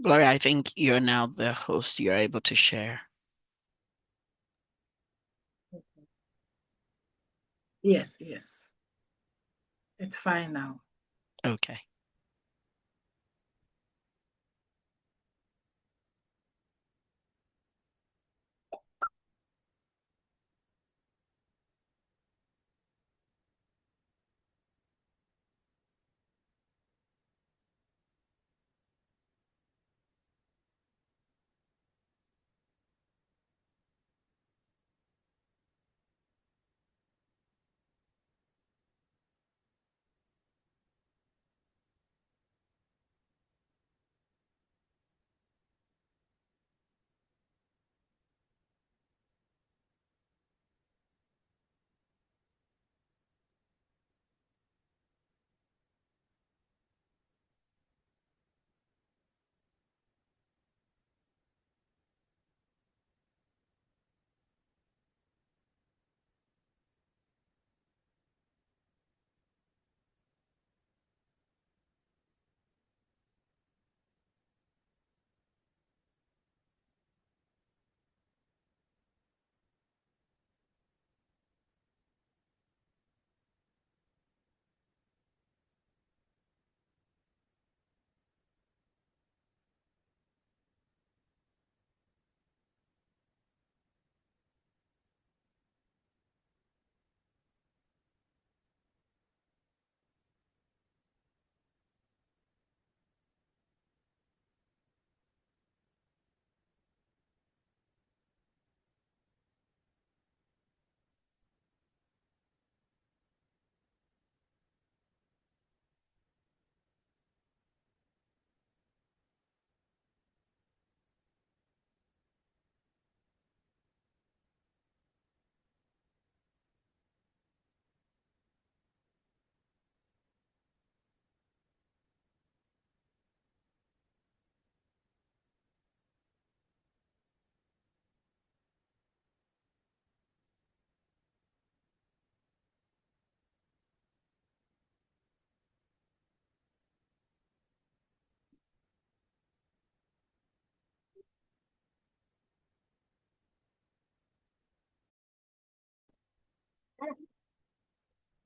Gloria, I think you're now the host. You're able to share. Yes, yes. It's fine now. Okay.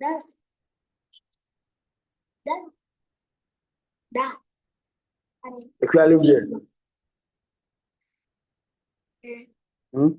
Da, da, da. Et puis, allez bien. Hmm?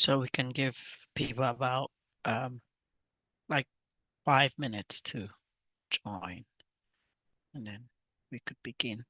So we can give people about like 5 minutes to join, and then we could begin.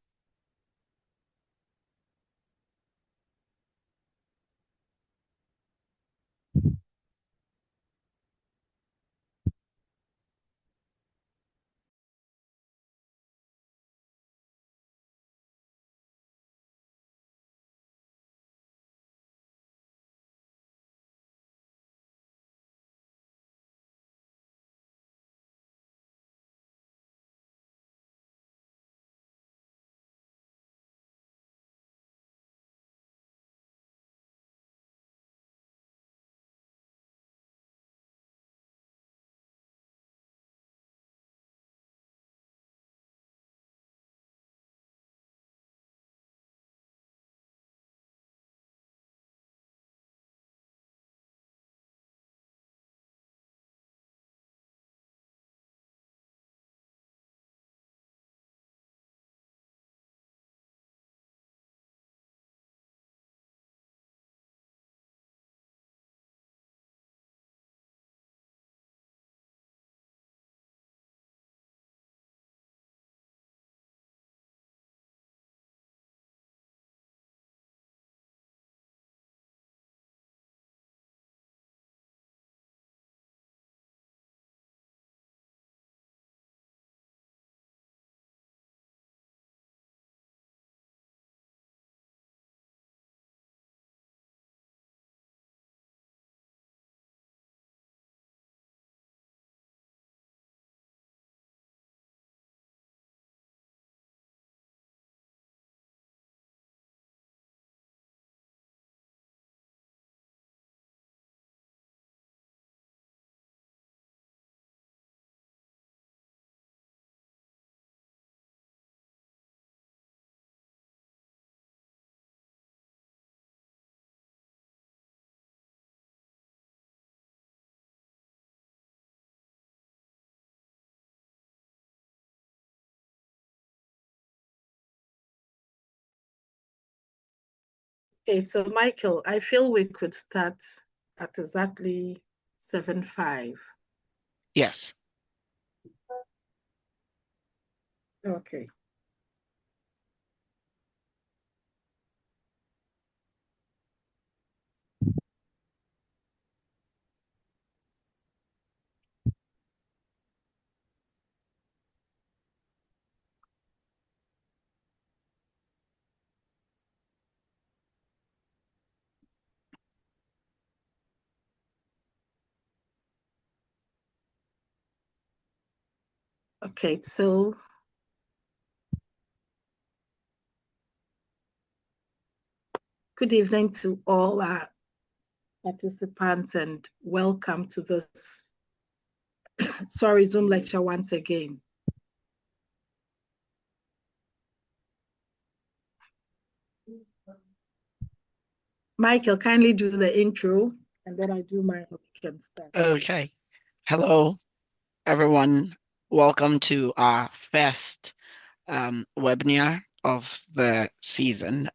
Okay, so Michael, I feel we could start at exactly 7:05. Yes. Okay. Okay, so good evening to all our participants and welcome to this Zoom lecture once again. Michael, kindly do the intro and then I do my can start. Okay. Hello, everyone. Welcome to our first webinar of the season.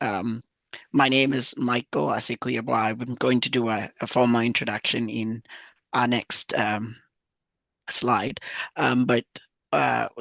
My name is Michael Asaku-Yeboah. I'm going to do a formal introduction in our next slide. But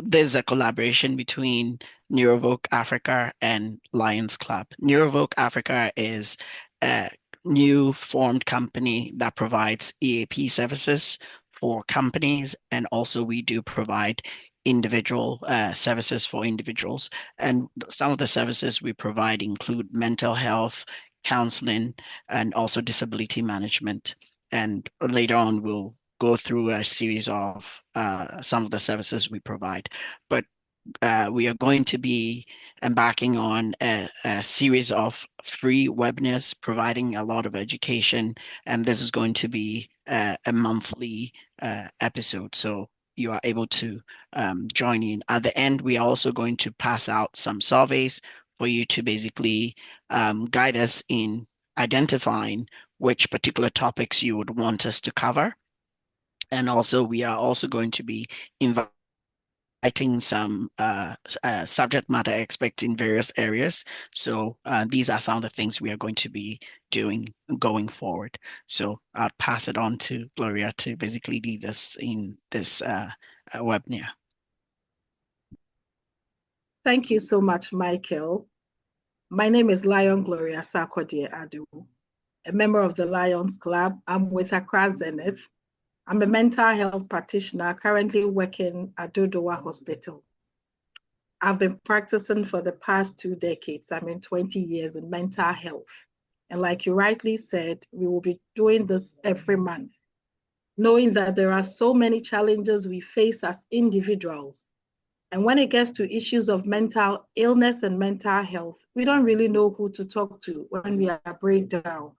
there's a collaboration between Neurovoke Africa and Lions Club. Neurovoke Africa is a new formed company that provides EAP services for companies, and also we do provide individual services for individuals. And some of the services we provide include mental health, counseling, and also disability management. And later on, we'll go through a series of some of the services we provide. But we are going to be embarking on a series of free webinars providing a lot of education, and this is going to be a monthly episode. So you are able to join in. At the end, we are also going to pass out some surveys for you to basically guide us in identifying which particular topics you would want us to cover. And also, we are also going to be inviting inviting some subject matter experts in various areas. So these are some of the things we are going to be doing going forward. So I'll pass it on to Gloria to basically lead us in this webinar. Thank you so much, Michael. My name is Lion Gloria Sarkodie Addo, a member of the Lions Club. I'm with Accra Zenith. I'm a mental health practitioner currently working at Addo Hospital. I've been practicing for the past 2 decades. I'm in 20 years in mental health. And like you rightly said, we will be doing this every month, knowing that there are so many challenges we face as individuals. And when it gets to issues of mental illness and mental health, we don't really know who to talk to when we are breakdown.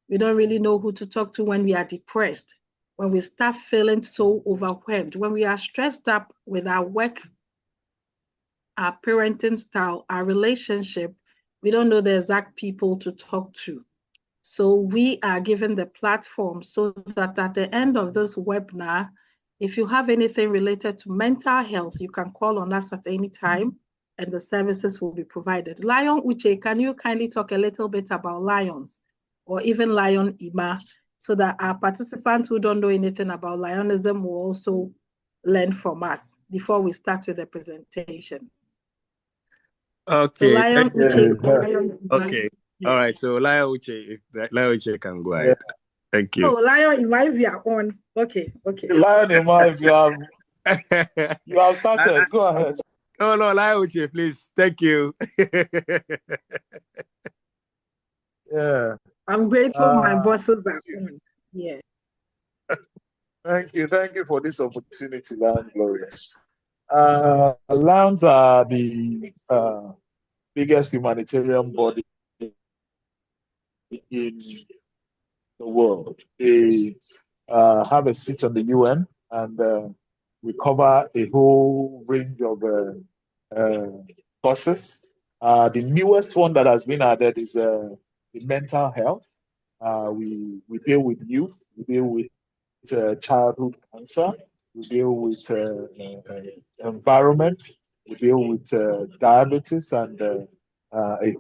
We don't really know who to talk to when we are depressed, when we start feeling so overwhelmed, when we are stressed up with our work, our parenting style, our relationship, we don't know the exact people to talk to. So we are given the platform so that at the end of this webinar, if you have anything related to mental health, you can call on us at any time and the services will be provided. Lion Uche, can you kindly talk a little bit about lions or even Lion Ima so that our participants who don't know anything about Lionism will also learn from us before we start with the presentation. Okay. So Lion Uche, Lion Ima. Okay. All right. So Lion Uche, Lion Uche can go ahead. Thank you. Oh, Lion Ima, we are on. Okay. Lion Ima, if you have started, go ahead. Oh no, Lion Uche, please. Thank you. Yeah. I'm grateful my bosses are on. Yeah. Thank you for this opportunity, Lion Glorious. Lions are the biggest humanitarian body in the world. They have a seat on the UN, and we cover a whole range of causes. The newest one that has been added is the mental health. We deal with youth, we deal with childhood cancer, we deal with environment, we deal with diabetes, and a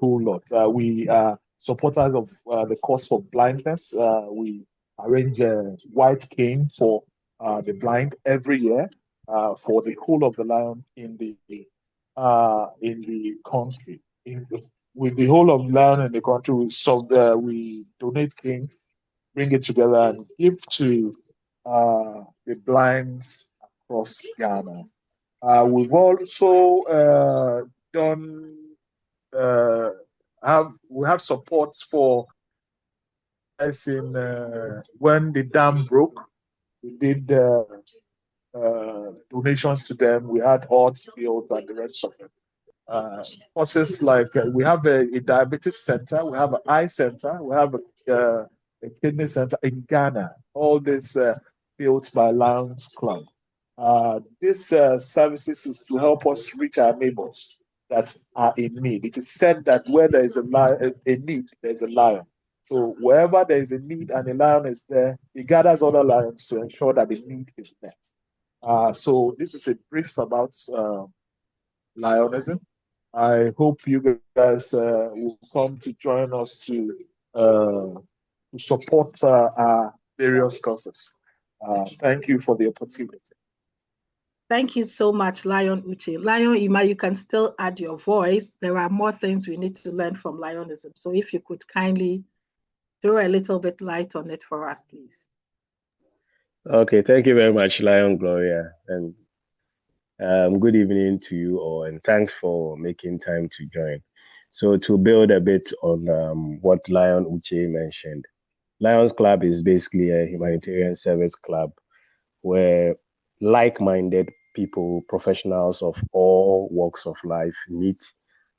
whole lot. We are supporters of the cause for blindness. We arrange a white cane for the blind every year for the whole of the lion in the country. With the whole of lion in the country, we donate canes, bring it together, and give to the blind across Ghana. We've also done we have support for us in when the dam broke. We did donations to them. We had odds, fields, and the rest of them. Causes like we have a diabetes center, we have an eye center, we have a kidney center in Ghana. All this built by Lions Club. This services is to help us reach our neighbors that are in need. It is said that where there is a need, there's a lion. So wherever there is a need and a lion is there, he gathers other lions to ensure that the need is met. So this is a brief about Lionism. I hope you guys will come to join us to support our various causes. Thank you for the opportunity. Thank you so much, Lion Uche. Lion Ima, you can still add your voice. There are more things we need to learn from Lionism. So if you could kindly throw a little bit light on it for us, please. Okay, thank you very much, Lion Gloria. And good evening to you all, and thanks for making time to join. So to build a bit on what Lion Uche mentioned, Lions Club is basically a humanitarian service club where like-minded people, professionals of all walks of life meet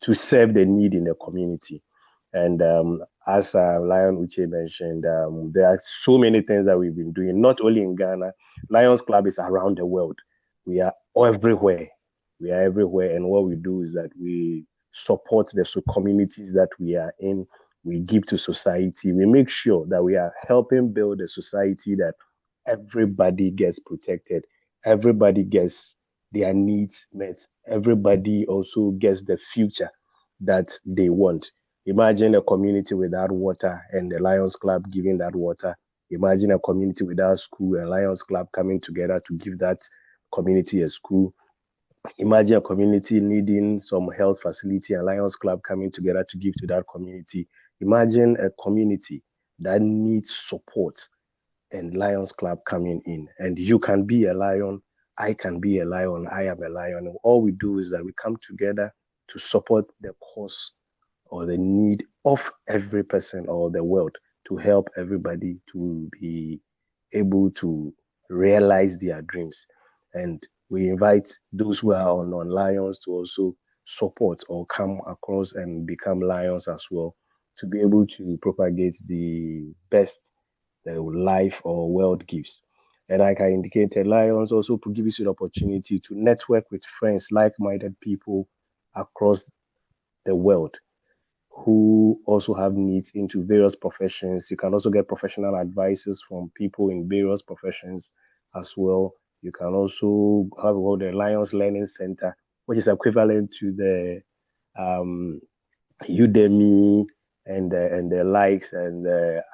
to serve the need in the community. And as Lion Uche mentioned, there are so many things that we've been doing, not only in Ghana. Lions Club is around the world. We are everywhere. We are everywhere. And what we do is that we support the communities that we are in. We give to society. We make sure that we are helping build a society that everybody gets protected. Everybody gets their needs met, everybody also gets the future that they want. Imagine a community without water and the Lions Club giving that water. Imagine a community without school and Lions Club coming together to give that community a school. Imagine a community needing some health facility and Lions Club coming together to give to that community. Imagine a community that needs support and Lions Club coming in. And you can be a lion, I can be a lion, I am a lion. And all we do is that we come together to support the cause or the need of every person or the world, to help everybody to be able to realize their dreams. And we invite those who are on Lions to also support or come across and become Lions as well, to be able to propagate the best life or world gives. And like I indicated, Lions also gives you the opportunity to network with friends, like-minded people across the world who also have needs into various professions. You can also get professional advices from people in various professions as well. You can also have what the Lions Learning Center, which is equivalent to the um, Udemy and the likes and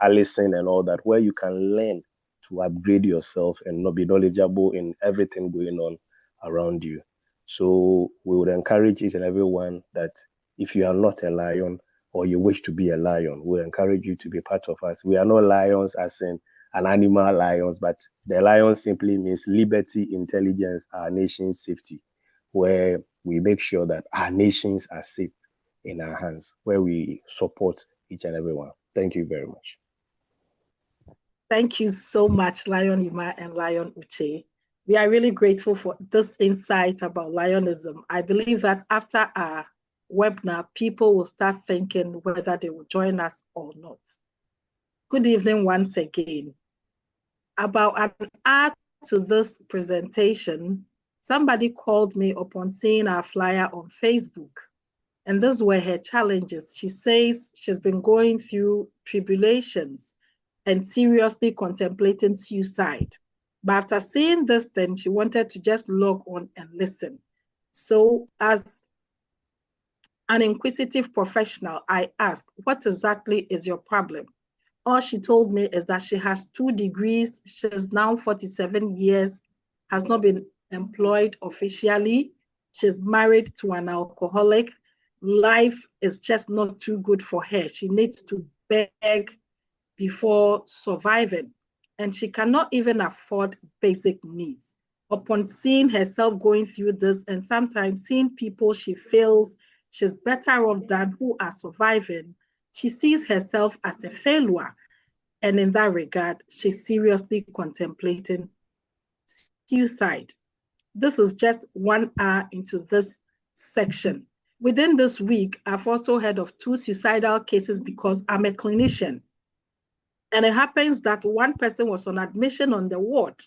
Allison and all that, where you can learn to upgrade yourself and not be knowledgeable in everything going on around you. So we would encourage each and everyone that if you are not a lion or you wish to be a lion, we encourage you to be part of us. We are not lions as in an animal lions, but the lion simply means liberty, intelligence, our nation's safety, where we make sure that our nations are safe in our hands, where we support each and every one. Thank you very much. Thank you so much, Lion Ima and Lion Uche. We are really grateful for this insight about Lionism. I believe that after our webinar, people will start thinking whether they will join us or not. Good evening once again. About an hour to this presentation, somebody called me upon seeing our flyer on Facebook. And these were her challenges. She says she's been going through tribulations and seriously contemplating suicide. But after seeing this, then she wanted to just log on and listen. So as an inquisitive professional, I asked, what exactly is your problem? All she told me is that she has 2 degrees. She's now 47 years, has not been employed officially. She's married to an alcoholic. Life is just not too good for her. She needs to beg before surviving, and she cannot even afford basic needs. Upon seeing herself going through this, and sometimes seeing people she feels she's better off than who are surviving, she sees herself as a failure. And in that regard, she's seriously contemplating suicide. This is just 1 hour into this section. Within this week, I've also heard of 2 suicidal cases because I'm a clinician. And it happens that one person was on admission on the ward.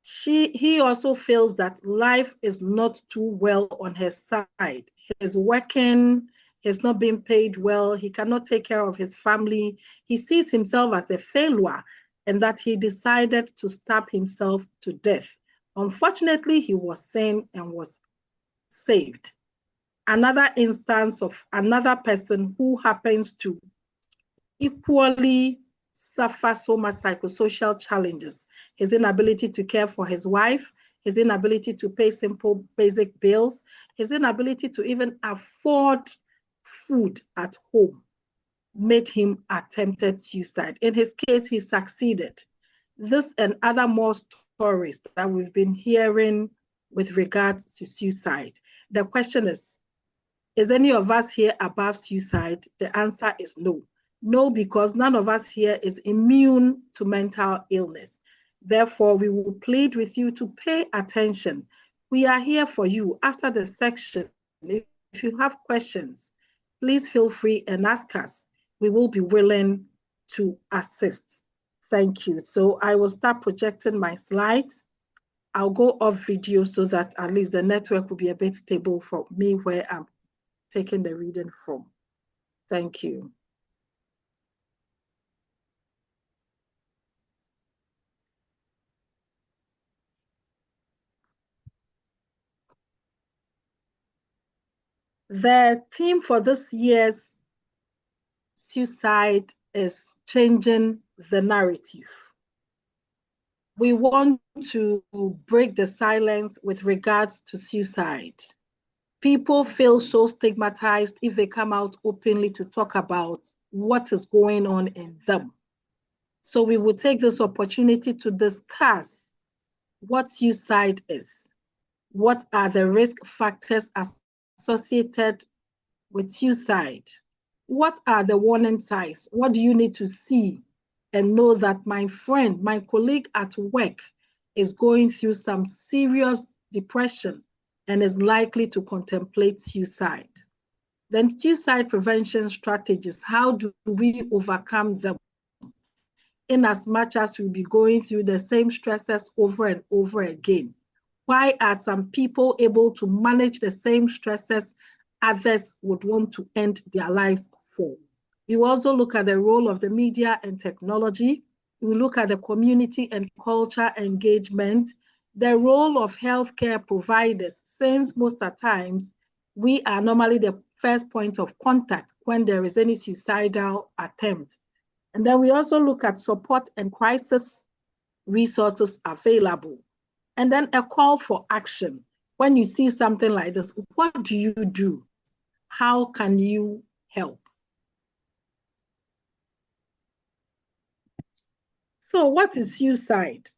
He also feels that life is not too well on his side. He's working, he's not being paid well, he cannot take care of his family. He sees himself as a failure, and that he decided to stab himself to death. Unfortunately, he was sane and was saved. Another instance of another person who happens to equally suffer so much psychosocial challenges. His inability to care for his wife, his inability to pay simple basic bills, his inability to even afford food at home made him attempted suicide. In his case, he succeeded. This and other more stories that we've been hearing with regards to suicide. The question is any of us here above suicide? The answer is no. No, because none of us here is immune to mental illness. Therefore, we will plead with you to pay attention. We are here for you after the section. If you have questions, please feel free and ask us. We will be willing to assist. Thank you. So I will start projecting my slides. I'll go off video so that at least the network will be a bit stable for me where I'm taking the reading from. Thank you. The theme for this year's suicide is changing the narrative. We want to break the silence with regards to suicide. People feel so stigmatized if they come out openly to talk about what is going on in them. So we will take this opportunity to discuss what suicide is. What are the risk factors associated with suicide? What are the warning signs? What do you need to see and know that my friend, my colleague at work is going through some serious depression and is likely to contemplate suicide? Then suicide prevention strategies, how do we overcome them? In as much as we'll be going through the same stresses over and over again. Why are some people able to manage the same stresses others would want to end their lives for? We also look at the role of the media and technology. We look at the community and culture engagement, the role of healthcare providers, since most of the times we are normally the first point of contact when there is any suicidal attempt. And then we also look at support and crisis resources available. And then a call for action. When you see something like this, what do you do? How can you help? So what is suicide?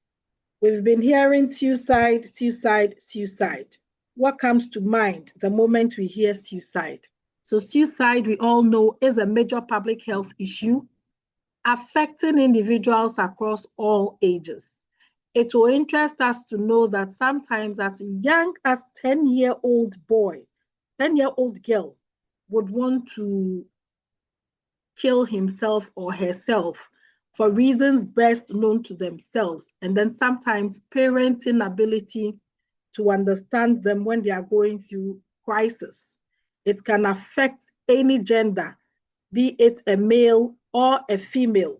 We've been hearing suicide, suicide, suicide. What comes to mind the moment we hear suicide? So suicide, we all know, is a major public health issue affecting individuals across all ages. It will interest us to know that sometimes as young as 10-year-old boy, 10-year-old girl would want to kill himself or herself for reasons best known to themselves. And then sometimes parents' inability to understand them when they are going through crisis. It can affect any gender, be it a male or a female.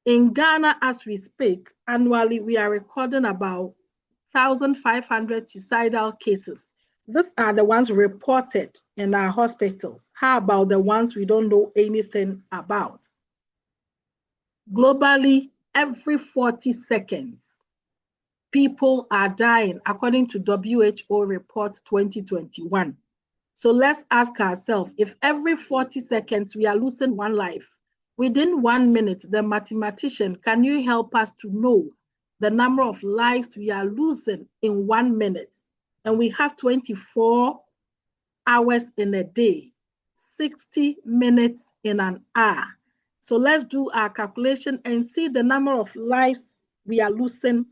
In Ghana, as we speak, annually, we are recording about 1,500 suicidal cases. These are the ones reported in our hospitals. How about the ones we don't know anything about? Globally, every 40 seconds, people are dying, according to WHO report 2021. So let's ask ourselves, if every 40 seconds we are losing one life, within 1 minute, the mathematician, can you help us to know the number of lives we are losing in 1 minute? And we have 24 hours in a day, 60 minutes in an hour. So let's do our calculation and see the number of lives we are losing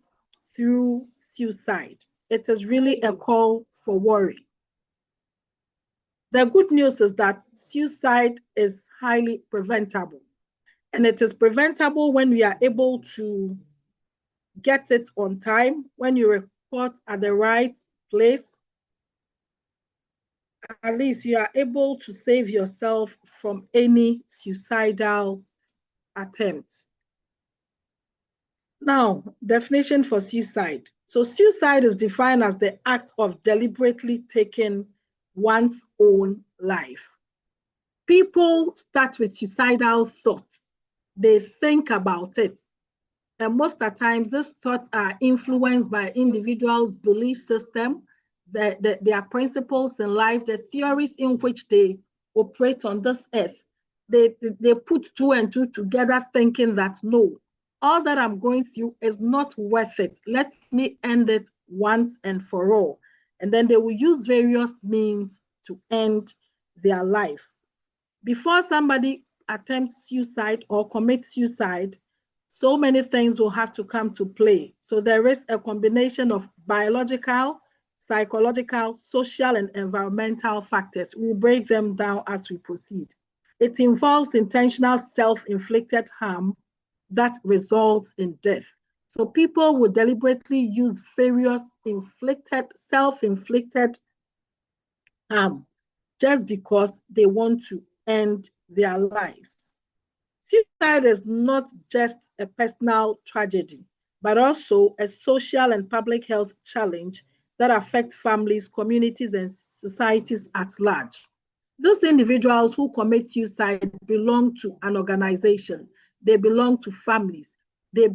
through suicide. It is really a call for worry. The good news is that suicide is highly preventable. And it is preventable when we are able to get it on time, when you report at the right place. At least you are able to save yourself from any suicidal attempts. Now, definition for suicide. So suicide is defined as the act of deliberately taking one's own life. People start with suicidal thoughts. They think about it. And most of the times, these thoughts are influenced by individuals' belief system, their principles in life, the theories in which they operate on this earth. They put two and two together thinking that, no, all that I'm going through is not worth it. Let me end it once and for all. And then they will use various means to end their life. Before somebody attempts suicide or commits suicide, so many things will have to come to play. So there is a combination of biological, psychological, social, and environmental factors. We'll break them down as we proceed. It involves intentional self-inflicted harm that results in death. So people will deliberately use various self-inflicted harm just because they want to end their lives. Suicide is not just a personal tragedy, but also a social and public health challenge that affect families, communities, and societies at large. Those individuals who commit suicide belong to an organization. They belong to families. They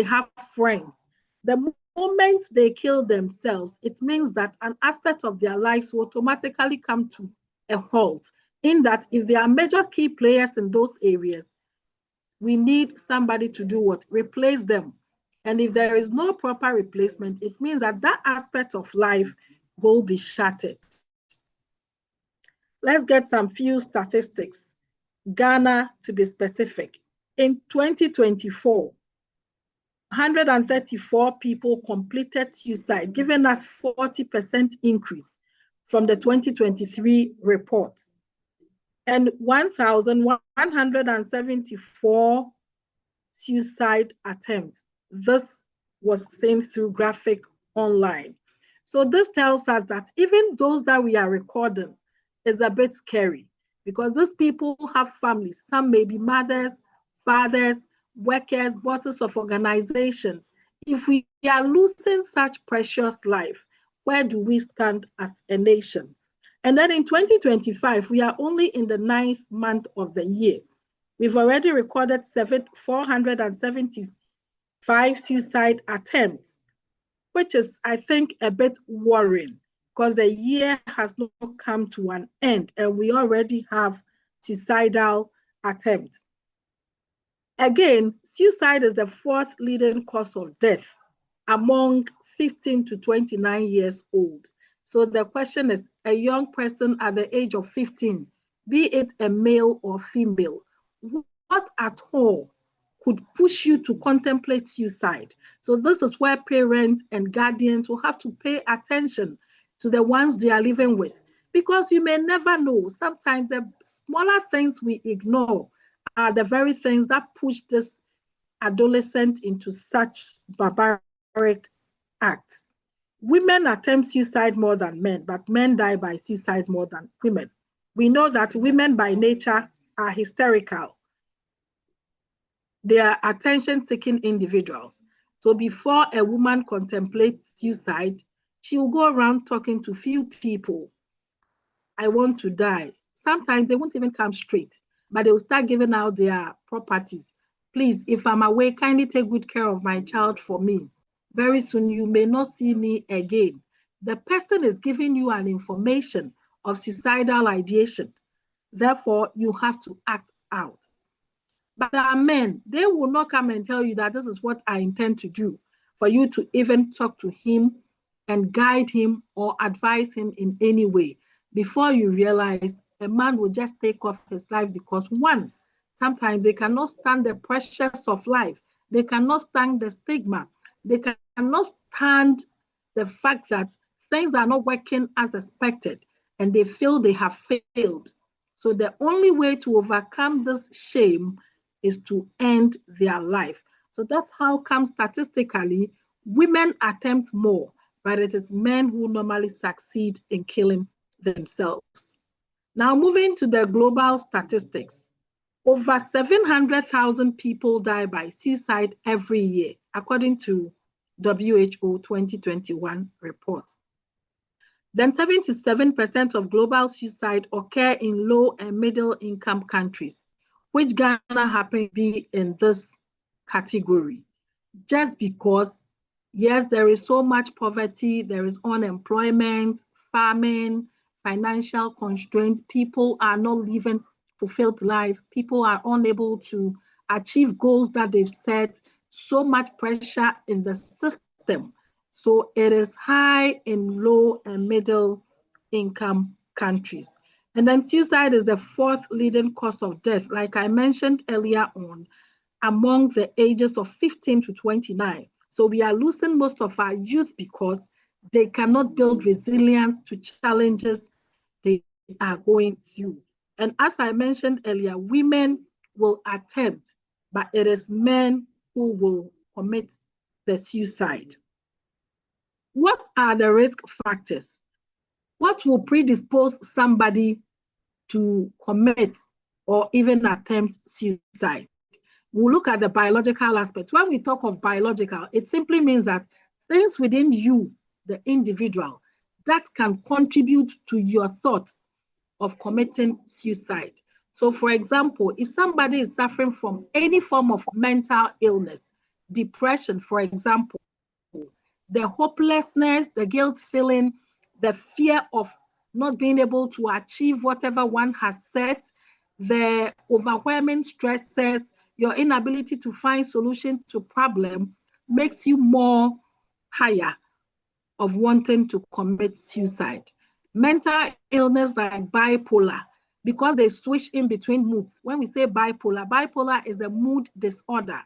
have friends. The moment they kill themselves, it means that an aspect of their lives will automatically come to a halt, in that if they are major key players in those areas, we need somebody to do what? Replace them. And if there is no proper replacement, it means that that aspect of life will be shattered. Let's get some few statistics. Ghana, to be specific. In 2024, 134 people completed suicide, giving us 40% increase from the 2023 report. And 1,174 suicide attempts. This was seen through graphic online. So this tells us that even those that we are recording is a bit scary, because these people have families. Some may be mothers, fathers, workers, bosses of organizations. If we are losing such precious life, where do we stand as a nation? And then in 2025, we are only in the 9th month of the year. We've already recorded 475 suicide attempts, which is, I think, a bit worrying, because the year has not come to an end and we already have suicidal attempts. Again, suicide is the 4th leading cause of death among 15 to 29 years old. So the question is, a young person at the age of 15, be it a male or female, what at all could push you to contemplate suicide? So this is where parents and guardians will have to pay attention to the ones they are living with, because you may never know. Sometimes the smaller things we ignore are the very things that push this adolescent into such barbaric acts. Women attempt suicide more than men, but men die by suicide more than women. We know that women by nature are hysterical. They are attention-seeking individuals. So before a woman contemplates suicide, she will go around talking to few people. I want to die. Sometimes they won't even come straight, but they will start giving out their properties. Please, if I'm away, kindly take good care of my child for me. Very soon you may not see me again. The person is giving you an information of suicidal ideation. Therefore, you have to act out. But there are men, they will not come and tell you that this is what I intend to do, for you to even talk to him and guide him or advise him in any way. Before you realize, a man will just take off his life because, one, sometimes they cannot stand the pressures of life. They cannot stand the stigma. They cannot stand the fact that things are not working as expected and they feel they have failed. So the only way to overcome this shame is to end their life. So that's how come statistically women attempt more, but it is men who normally succeed in killing themselves. Now moving to the global statistics, over 700,000 people die by suicide every year, according to WHO 2021 report. Then 77% of global suicide occur in low and middle income countries, which Ghana happens to be in this category. Just because, yes, there is so much poverty, there is unemployment, famine, financial constraints, people are not living fulfilled life, people are unable to achieve goals that they've set, so much pressure in the system. So it is high in low and middle income countries. And then suicide is the 4th leading cause of death, like I mentioned earlier on, among the ages of 15 to 29. So we are losing most of our youth because they cannot build resilience to challenges they are going through. And as I mentioned earlier, women will attempt, but it is men who will commit the suicide. What are the risk factors? What will predispose somebody to commit or even attempt suicide? We'll look at the biological aspect. When we talk of biological, it simply means that things within you the individual that can contribute to your thoughts of committing suicide. So, for example, if somebody is suffering from any form of mental illness, depression, for example, the hopelessness, the guilt feeling, the fear of not being able to achieve whatever one has set, the overwhelming stresses, your inability to find solution to problem makes you more higher of wanting to commit suicide. Mental illness like bipolar, because they switch in between moods. When we say bipolar, bipolar is a mood disorder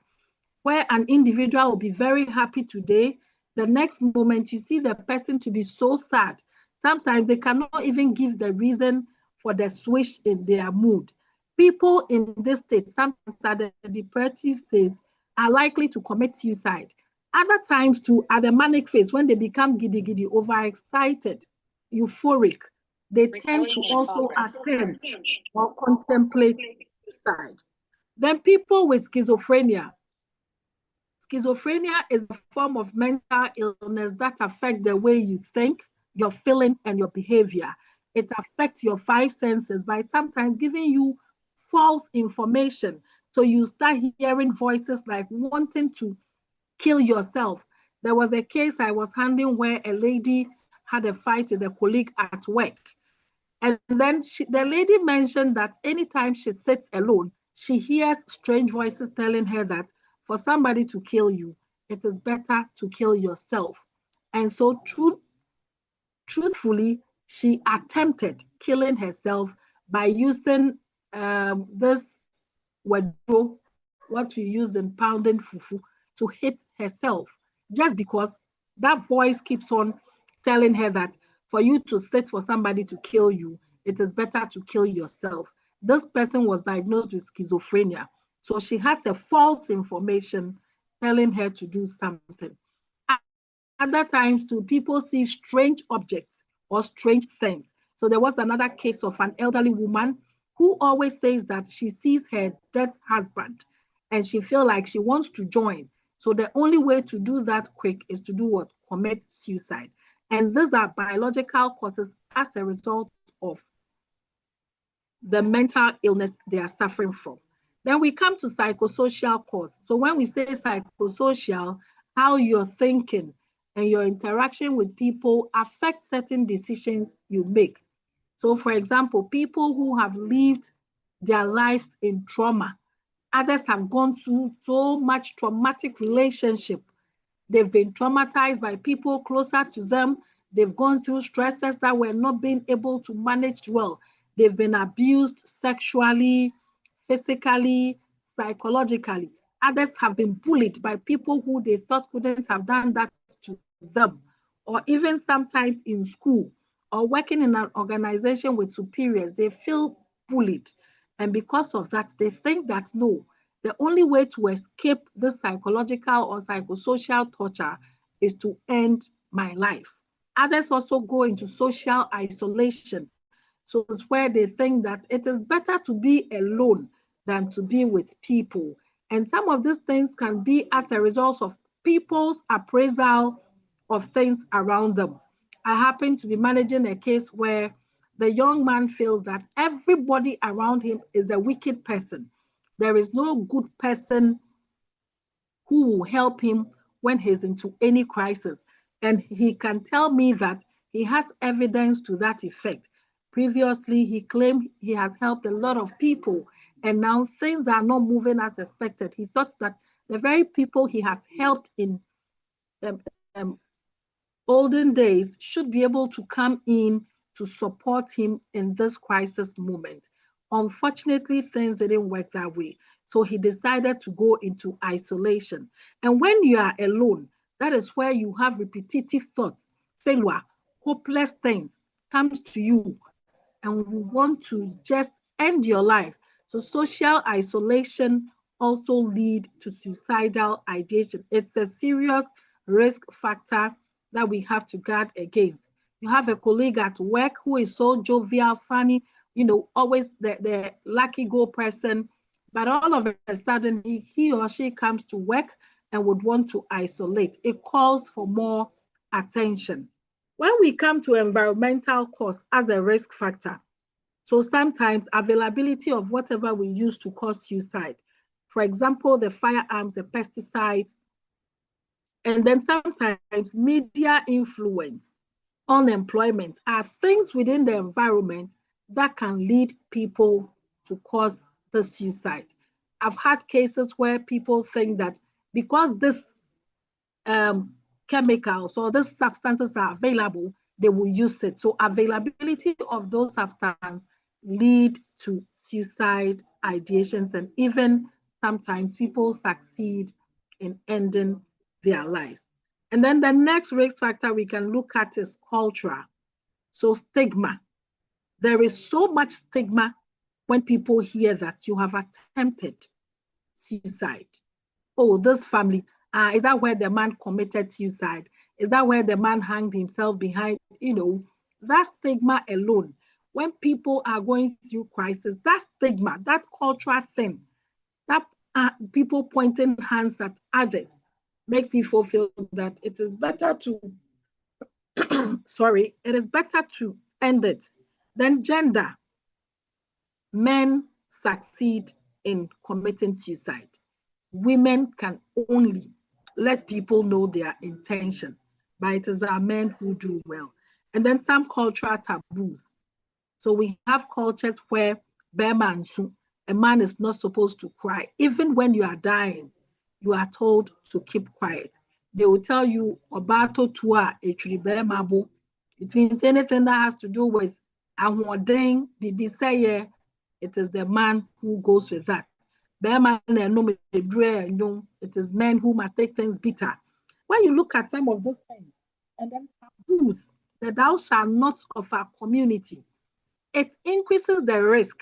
where an individual will be very happy today. The next moment you see the person to be so sad. Sometimes they cannot even give the reason for the switch in their mood. People in this state, sometimes at the depressive state, are likely to commit suicide. Other times too, at the manic phase, when they become giddy, overexcited, euphoric, they tend to also attempt or contemplate suicide. Then people with schizophrenia. Schizophrenia is a form of mental illness that affects the way you think, your feeling, and your behavior. It affects your five senses by sometimes giving you false information. So you start hearing voices like wanting to kill yourself. There was a case I was handling where a lady had a fight with a colleague at work. And then the lady mentioned that anytime she sits alone, she hears strange voices telling her that for somebody to kill you, it is better to kill yourself. And so truthfully, she attempted killing herself by using this wedro, what we use in pounding fufu, to hit herself, just because that voice keeps on telling her that for you to sit for somebody to kill you, it is better to kill yourself. This person was diagnosed with schizophrenia. So she has a false information telling her to do something. Other times too, people see strange objects or strange things. So there was another case of an elderly woman who always says that she sees her dead husband and she feels like she wants to join. So the only way to do that quick is to do what? Commit suicide. And these are biological causes as a result of the mental illness they are suffering from. Then we come to psychosocial cause. So when we say psychosocial, how you're thinking and your interaction with people affect certain decisions you make. So for example, people who have lived their lives in trauma, others have gone through so much traumatic relationship. They've been traumatized by people closer to them. They've gone through stresses that were not being able to manage well. They've been abused sexually, physically, psychologically. Others have been bullied by people who they thought couldn't have done that to them. Or even sometimes in school or working in an organization with superiors, they feel bullied. And because of that, they think that no, the only way to escape this psychological or psychosocial torture is to end my life. Others also go into social isolation. So it's where they think that it is better to be alone than to be with people. And some of these things can be as a result of people's appraisal of things around them. I happen to be managing a case where the young man feels that everybody around him is a wicked person. There is no good person who will help him when he's into any crisis. And he can tell me that he has evidence to that effect. Previously, he claimed he has helped a lot of people, and now things are not moving as expected. He thought that the very people he has helped in olden days should be able to come in to support him in this crisis moment. Unfortunately, things didn't work that way. So he decided to go into isolation. And when you are alone, that is where you have repetitive thoughts, failure, hopeless things comes to you, and you want to just end your life. So social isolation also lead to suicidal ideation. It's a serious risk factor that we have to guard against. You have a colleague at work who is so jovial, funny, always the lucky go person, but all of a sudden he or she comes to work and would want to isolate. It calls for more attention. When we come to environmental cause as a risk factor, so sometimes availability of whatever we use to cause suicide, for example, the firearms, the pesticides, and then sometimes media influence, unemployment are things within the environment that can lead people to cause the suicide. I've had cases where people think that because this chemicals or these substances are available, they will use it. So availability of those substances lead to suicide ideations, and even sometimes people succeed in ending their lives. And then the next risk factor we can look at is cultural. So stigma. There is so much stigma when people hear that you have attempted suicide. Oh, this family, is that where the man committed suicide? Is that where the man hanged himself behind? That stigma alone, when people are going through crisis, that stigma, that cultural thing, that people pointing hands at others makes people feel that it is better to, it is better to end it. Then gender, men succeed in committing suicide. Women can only let people know their intention, but it is our men who do well. And then some cultural taboos. So we have cultures where a man is not supposed to cry. Even when you are dying, you are told to keep quiet. They will tell you, Obato tua etribemabo. It means anything that has to do with ahwodeng, bibiseye, it is the man who goes with that. It is men who must take things bitter. When you look at some of those things, and then taboos, the thou shalt not of our community, it increases the risk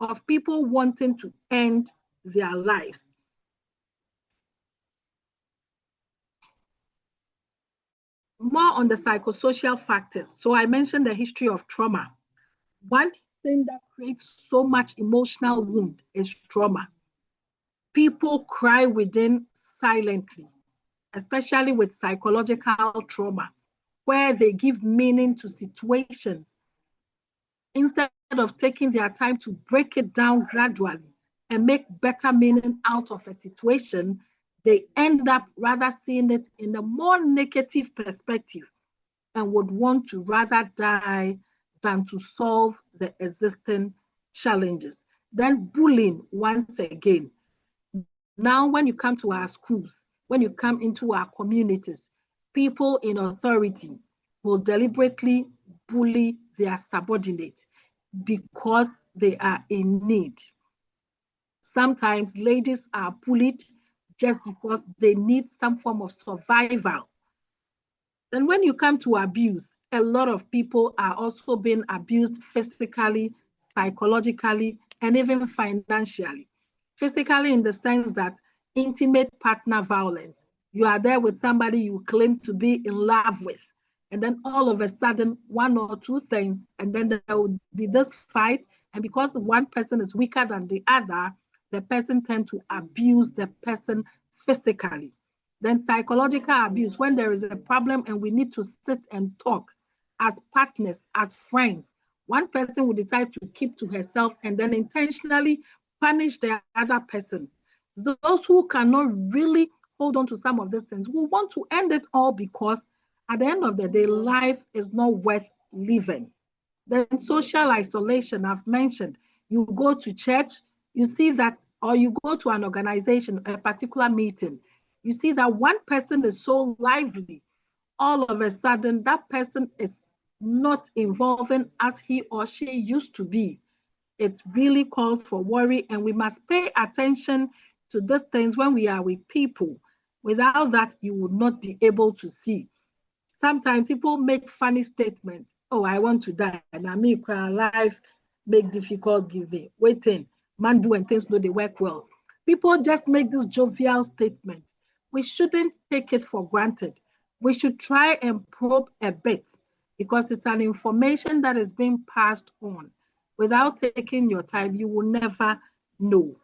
of people wanting to end their lives. More on the psychosocial factors. So I mentioned the history of trauma. One thing that creates so much emotional wound is trauma. People cry within silently, especially with psychological trauma, where they give meaning to situations instead of taking their time to break it down gradually and make better meaning out of a situation. They end up rather seeing it in a more negative perspective and would want to rather die than to solve the existing challenges. Then bullying, once again. Now, when you come to our schools, when you come into our communities, people in authority will deliberately bully their subordinates because they are in need. Sometimes ladies are bullied just because they need some form of survival. Then when you come to abuse, a lot of people are also being abused physically, psychologically, and even financially. Physically, in the sense that intimate partner violence, you are there with somebody you claim to be in love with, and then all of a sudden, one or two things, and then there will be this fight, and because one person is weaker than the other, the person tends to abuse the person physically. Then psychological abuse, when there is a problem and we need to sit and talk as partners, as friends, one person will decide to keep to herself and then intentionally punish the other person. Those who cannot really hold on to some of these things will want to end it all because at the end of the day, life is not worth living. Then social isolation, I've mentioned. You go to church, you see that, or you go to an organization, a particular meeting, you see that one person is so lively, all of a sudden that person is not involving as he or she used to be. It really calls for worry, and we must pay attention to these things when we are with people. Without that, you will not be able to see. Sometimes people make funny statements. Oh, I want to die. And I mean, life make difficult giving. Waiting, man do and things no they work well. People just make this jovial statement. We shouldn't take it for granted. We should try and probe a bit because it's an information that is being passed on. Without taking your time, you will never know.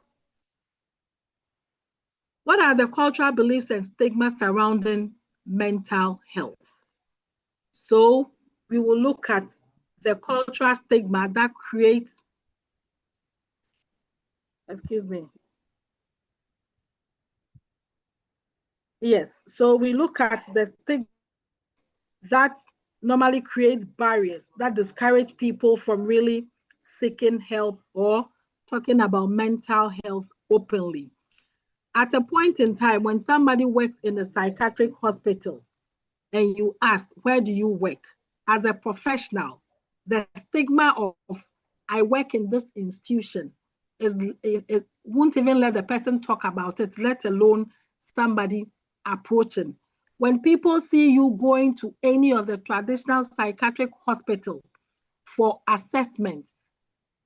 What are the cultural beliefs and stigmas surrounding mental health? So we will look at the cultural stigma that creates, excuse me. Yes, so we look at the stigma that normally creates barriers that discourage people from really seeking help or talking about mental health openly. At a point in time, when somebody works in a psychiatric hospital and you ask, where do you work? As a professional, the stigma of I work in this institution it won't even let the person talk about it, let alone somebody approaching. When people see you going to any of the traditional psychiatric hospitals for assessment,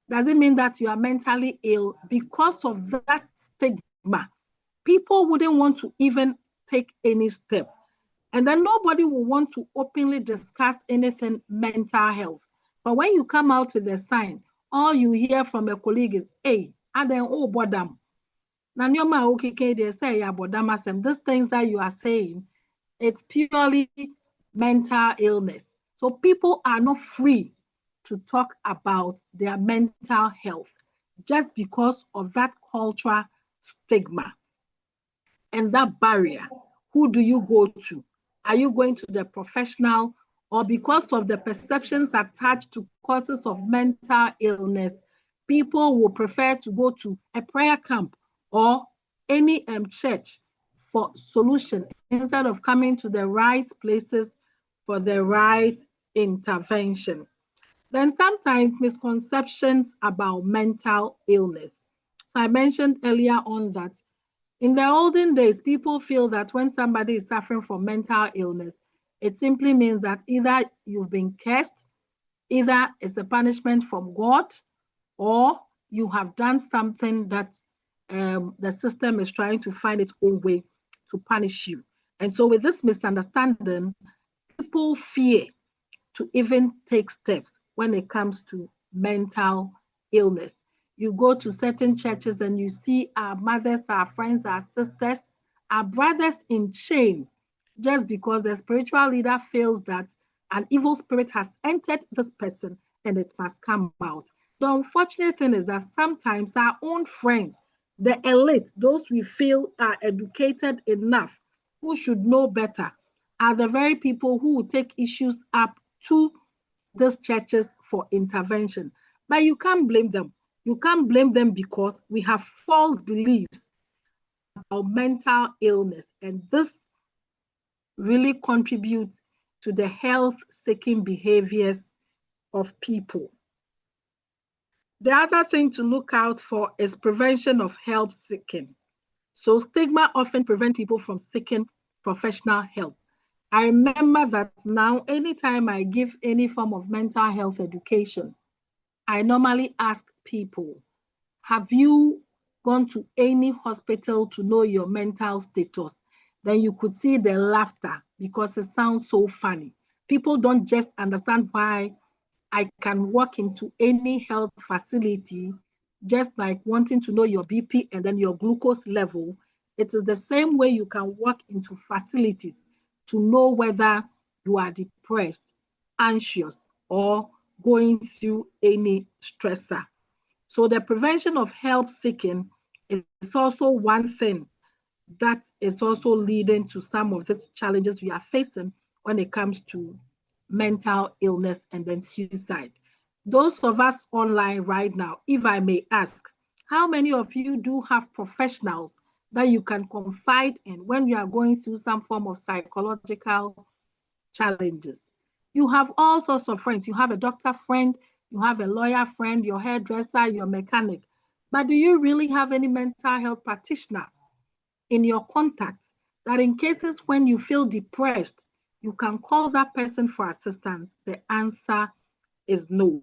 does it mean that you are mentally ill? Because of that stigma, people wouldn't want to even take any step. And then nobody will want to openly discuss anything mental health. But when you come out with a sign, all you hear from a colleague is, hey, and then, oh, bodam. Now, they say, yeah, bodam, these things that you are saying, it's purely mental illness. So people are not free to talk about their mental health just because of that cultural stigma and that barrier. Who do you go to? Are you going to the professional, or because of the perceptions attached to causes of mental illness, people will prefer to go to a prayer camp or any church for solution instead of coming to the right places for the right intervention. Then sometimes misconceptions about mental illness. So I mentioned earlier on that in the olden days, people feel that when somebody is suffering from mental illness, it simply means that either you've been cursed, either it's a punishment from God, or you have done something that the system is trying to find its own way to punish you. And so with this misunderstanding, people fear to even take steps when it comes to mental illness. You go to certain churches and you see our mothers, our friends, our sisters, our brothers in shame just because the spiritual leader feels that an evil spirit has entered this person and it must come out. The unfortunate thing is that sometimes our own friends, the elite, those we feel are educated enough, who should know better, are the very people who will take issues up to these churches for intervention. But you can't blame them. You can't blame them because we have false beliefs about mental illness, and this really contributes to the health-seeking behaviors of people. The other thing to look out for is prevention of help seeking. So stigma often prevents people from seeking professional help. I remember that now, anytime I give any form of mental health education, I normally ask people, have you gone to any hospital to know your mental status? Then you could see the laughter because it sounds so funny. People don't just understand why I can walk into any health facility, just like wanting to know your BP and then your glucose level. It is the same way you can walk into facilities to know whether you are depressed, anxious, or going through any stressor. So the prevention of help seeking is also one thing that is also leading to some of these challenges we are facing when it comes to mental illness and then suicide. Those of us online right now, if I may ask, how many of you do have professionals that you can confide in when you are going through some form of psychological challenges? You have all sorts of friends. You have a doctor friend, you have a lawyer friend, your hairdresser, your mechanic. But do you really have any mental health practitioner in your contacts that in cases when you feel depressed, you can call that person for assistance? The answer is no.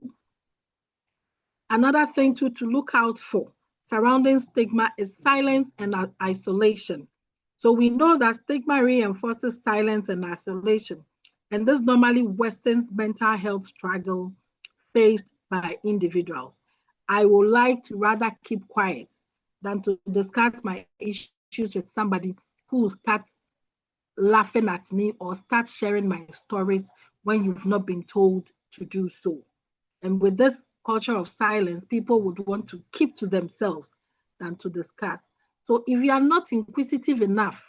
Another thing to look out for surrounding stigma is silence and isolation. So we know that stigma reinforces silence and isolation, and this normally worsens mental health struggle faced by individuals. I would like to rather keep quiet than to discuss my issues with somebody who starts laughing at me or start sharing my stories when you've not been told to do so. And with this culture of silence, people would want to keep to themselves than to discuss. So if you are not inquisitive enough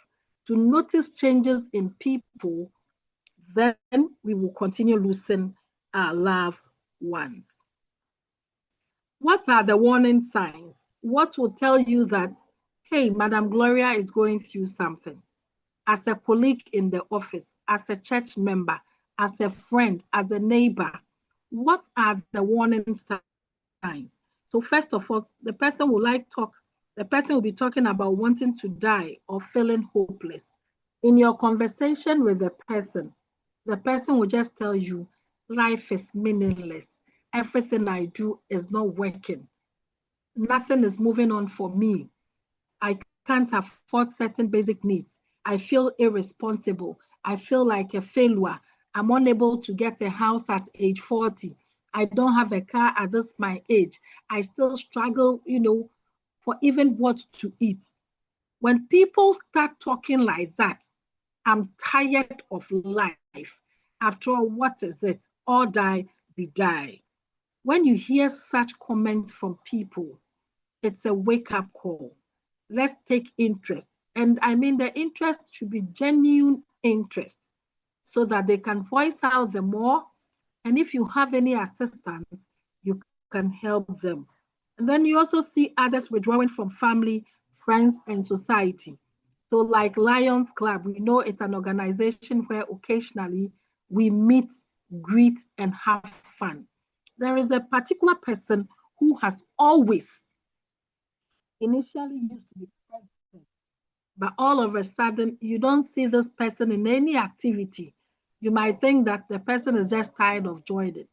to notice changes in people, then we will continue losing our loved ones. What are the warning signs? What will tell you that, hey, Madam Gloria is going through something? As a colleague in the office, as a church member, as a friend, as a neighbor, what are the warning signs? So first of all, the person will be talking about wanting to die or feeling hopeless. In your conversation with the person will just tell you, life is meaningless. Everything I do is not working. Nothing is moving on for me. I can't afford certain basic needs. I feel irresponsible. I feel like a failure. I'm unable to get a house at age 40. I don't have a car at this my age. I still struggle, for even what to eat. When people start talking like that, I'm tired of life. After all, what is it? Or die, be die. When you hear such comments from people, it's a wake-up call. Let's take interest. And I mean, the interest should be genuine interest so that they can voice out the more. And if you have any assistance, you can help them. And then you also see others withdrawing from family, friends, and society. So like Lions Club, we know it's an organization where occasionally we meet, greet, and have fun. There is a particular person who has always initially used to be present, but all of a sudden you don't see this person in any activity. You might think that the person is just tired of joining.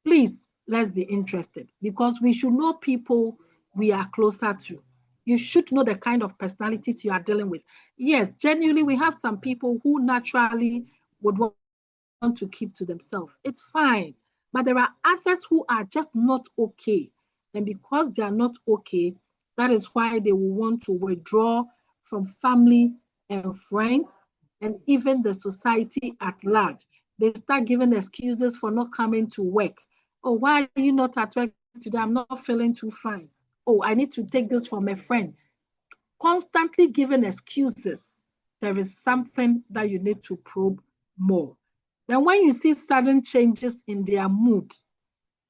Please, let's be interested because we should know people we are closer to. You should know the kind of personalities you are dealing with. Yes, genuinely, we have some people who naturally would want to keep to themselves. It's fine. But there are others who are just not okay. And because they are not okay, that is why they will want to withdraw from family and friends and even the society at large. They start giving excuses for not coming to work. Oh, why are you not at work today? I'm not feeling too fine. Oh, I need to take this from a friend. Constantly giving excuses. There is something that you need to probe more. Then when you see sudden changes in their mood,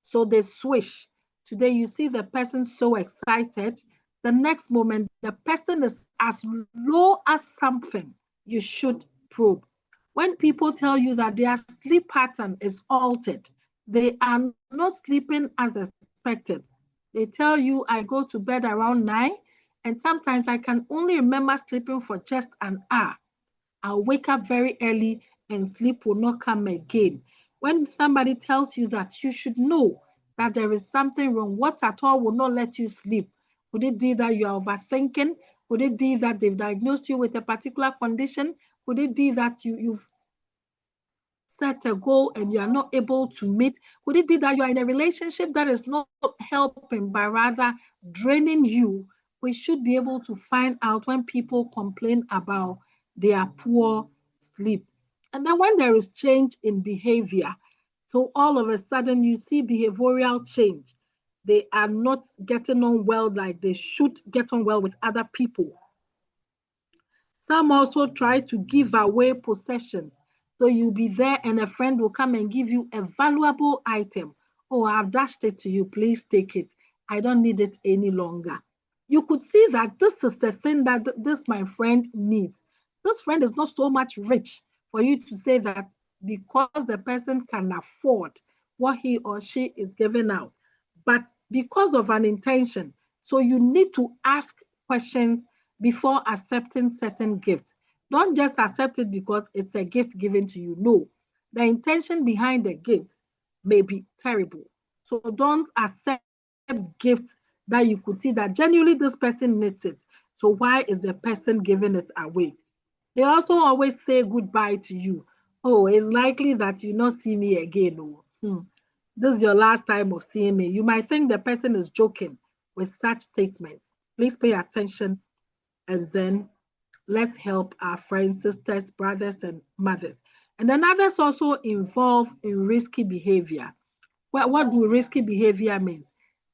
so they switch. Today you see the person so excited. The next moment, the person is as low as something. You should probe. When people tell you that their sleep pattern is altered, they are not sleeping as expected. They tell you, I go to bed around 9, and sometimes I can only remember sleeping for just an hour. I'll wake up very early and sleep will not come again. When somebody tells you that, you should know that there is something wrong. What at all will not let you sleep? Could it be that you are overthinking? Could it be that they've diagnosed you with a particular condition? Could it be that you've set a goal and you are not able to meet? Could it be that you are in a relationship that is not helping, but rather draining you? We should be able to find out when people complain about their poor sleep. And then when there is change in behavior, so all of a sudden you see behavioral change. They are not getting on well like they should get on well with other people. Some also try to give away possessions. So you'll be there and a friend will come and give you a valuable item. Oh, I've dashed it to you. Please take it. I don't need it any longer. You could see that this is the thing that this my friend needs. This friend is not so much rich for you to say that because the person can afford what he or she is giving out, but because of an intention. So you need to ask questions before accepting certain gifts. Don't just accept it because it's a gift given to you. No, the intention behind the gift may be terrible. So don't accept gifts that you could see that genuinely this person needs it. So why is the person giving it away? They also always say goodbye to you. Oh, it's likely that you not see me again. Oh, this is your last time of seeing me. You might think the person is joking with such statements. Please pay attention and then let's help our friends, sisters, brothers, and mothers. And then others also involve in risky behavior. Well, what do risky behavior means?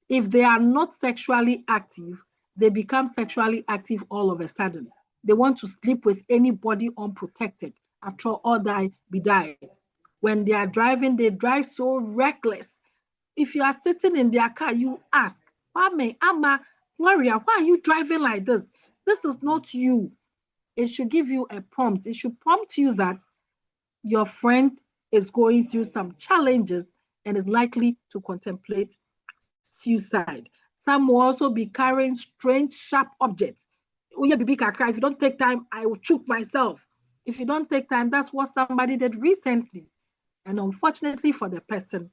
If they are not sexually active, they become sexually active all of a sudden. They want to sleep with anybody unprotected. After all, be die. When they are driving, they drive so reckless. If you are sitting in their car, you ask, Mama, Amma, Gloria, why are you driving like this? This is not you. It should give you a prompt. It should prompt you that your friend is going through some challenges and is likely to contemplate suicide. Some will also be carrying strange, sharp objects. If you don't take time, I will choke myself. If you don't take time, that's what somebody did recently. And unfortunately for the person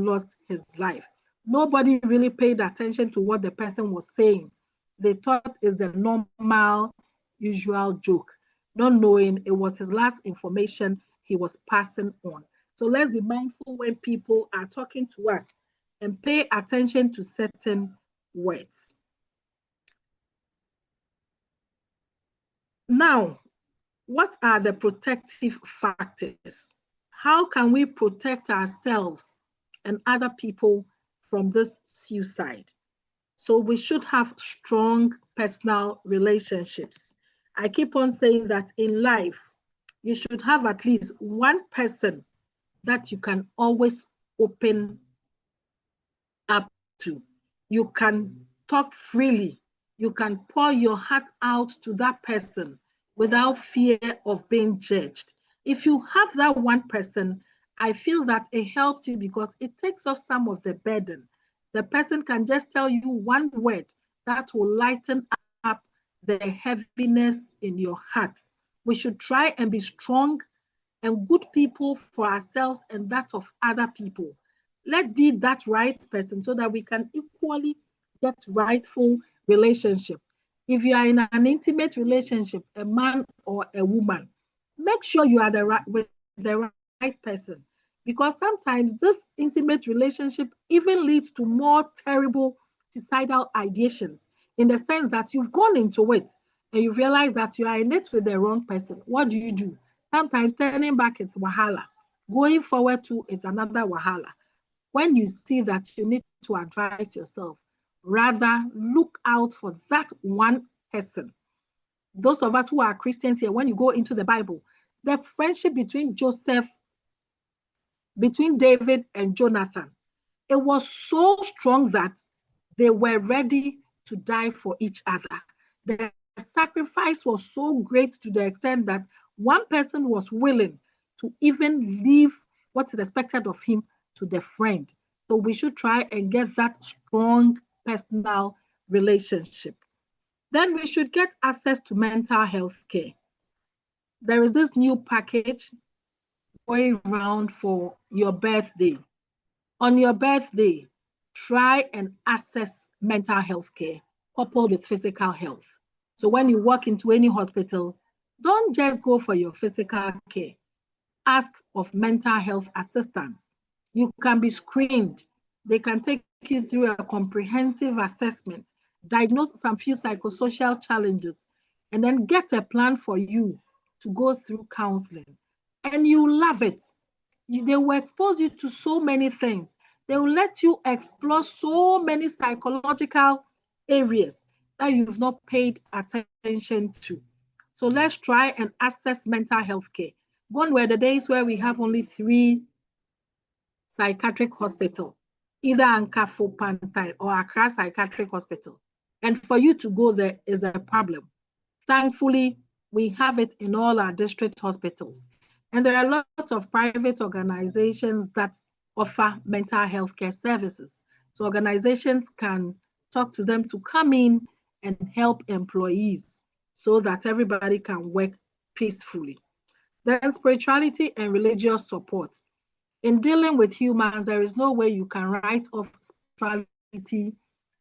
lost his life. Nobody really paid attention to what the person was saying. They thought it's the normal, usual joke, not knowing it was his last information he was passing on. So let's be mindful when people are talking to us and pay attention to certain words. Now, what are the protective factors? How can we protect ourselves and other people from this suicide? So we should have strong personal relationships. I keep on saying that in life, you should have at least one person that you can always open up to. You can talk freely. You can pour your heart out to that person without fear of being judged. If you have that one person, I feel that it helps you because it takes off some of the burden. The person can just tell you one word that will lighten up the heaviness in your heart. We should try and be strong and good people for ourselves and that of other people. Let's be that right person so that we can equally get rightful relationship. If you are in an intimate relationship, a man or a woman, make sure you are with the right person, because sometimes this intimate relationship even leads to more terrible suicidal ideations, in the sense that you've gone into it and you realize that you are in it with the wrong person. What do? Sometimes turning back, it's wahala. Going forward to, it's another wahala. When you see that you need to advise yourself, rather look out for that one person. Those of us who are Christians here, when you go into the Bible, the friendship between David and Jonathan, it was so strong that they were ready to die for each other. The sacrifice was so great to the extent that one person was willing to even leave what is expected of him to the friend. So we should try and get that strong personal relationship. Then we should get access to mental health care. There is this new package going around for your birthday. On your birthday, try and access mental health care coupled with physical health. So when you walk into any hospital, don't just go for your physical care. Ask of mental health assistance. You can be screened. They can take you through a comprehensive assessment, diagnose some few psychosocial challenges, and then get a plan for you to go through counseling. And you love it. They will expose you to so many things. They will let you explore so many psychological areas that you've not paid attention to. So let's try and access mental health care. Gone were the days where we have only 3 psychiatric hospitals, either Ankafo Pantai or Accra Psychiatric Hospital. And for you to go there is a problem. Thankfully, we have it in all our district hospitals. And there are lots of private organizations that offer mental health care services. So organizations can talk to them to come in and help employees so that everybody can work peacefully. Then spirituality and religious support. In dealing with humans, there is no way you can write off spirituality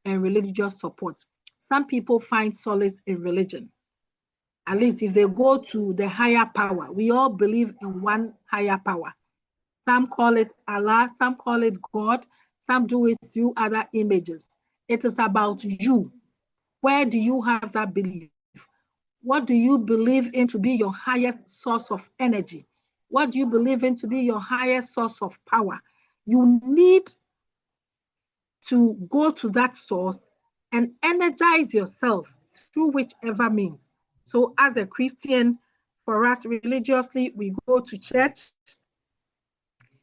and religious support. Some people find solace in religion. At least if they go to the higher power, we all believe in one higher power. Some call it Allah, some call it God, some do it through other images. It is about you. Where do you have that belief? What do you believe in to be your highest source of energy? What do you believe in to be your highest source of power? You need to go to that source and energize yourself through whichever means. So as a Christian, for us religiously, we go to church,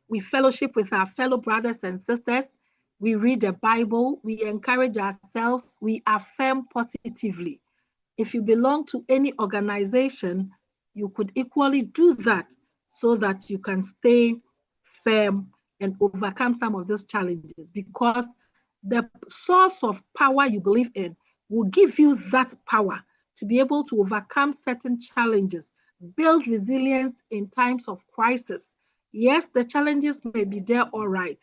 we fellowship with our fellow brothers and sisters, we read the Bible, we encourage ourselves, we affirm positively. If you belong to any organization, you could equally do that so that you can stay firm and overcome some of these challenges, because the source of power you believe in will give you that power to be able to overcome certain challenges, build resilience in times of crisis. Yes, the challenges may be there, all right,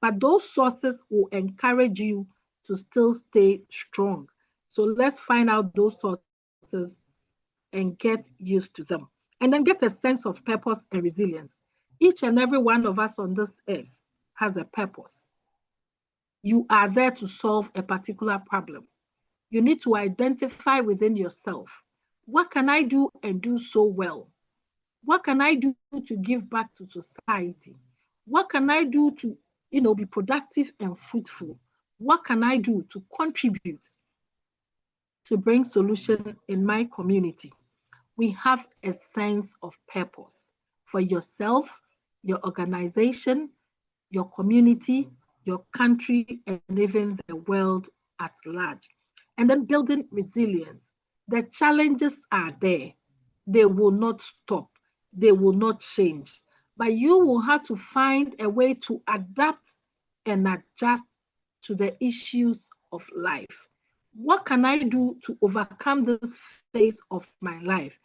but those sources will encourage you to still stay strong. So let's find out those sources and get used to them. And then get a sense of purpose and resilience. Each and every one of us on this earth has a purpose. You are there to solve a particular problem. You need to identify within yourself, what can I do and do so well? What can I do to give back to society? What can I do to, be productive and fruitful? What can I do to contribute to bring solution in my community? We have a sense of purpose for yourself, your organization, your community, your country, and even the world at large. And then building resilience. The challenges are there. They will not stop. They will not change. But you will have to find a way to adapt and adjust to the issues of life. What can I do to overcome this phase of my life?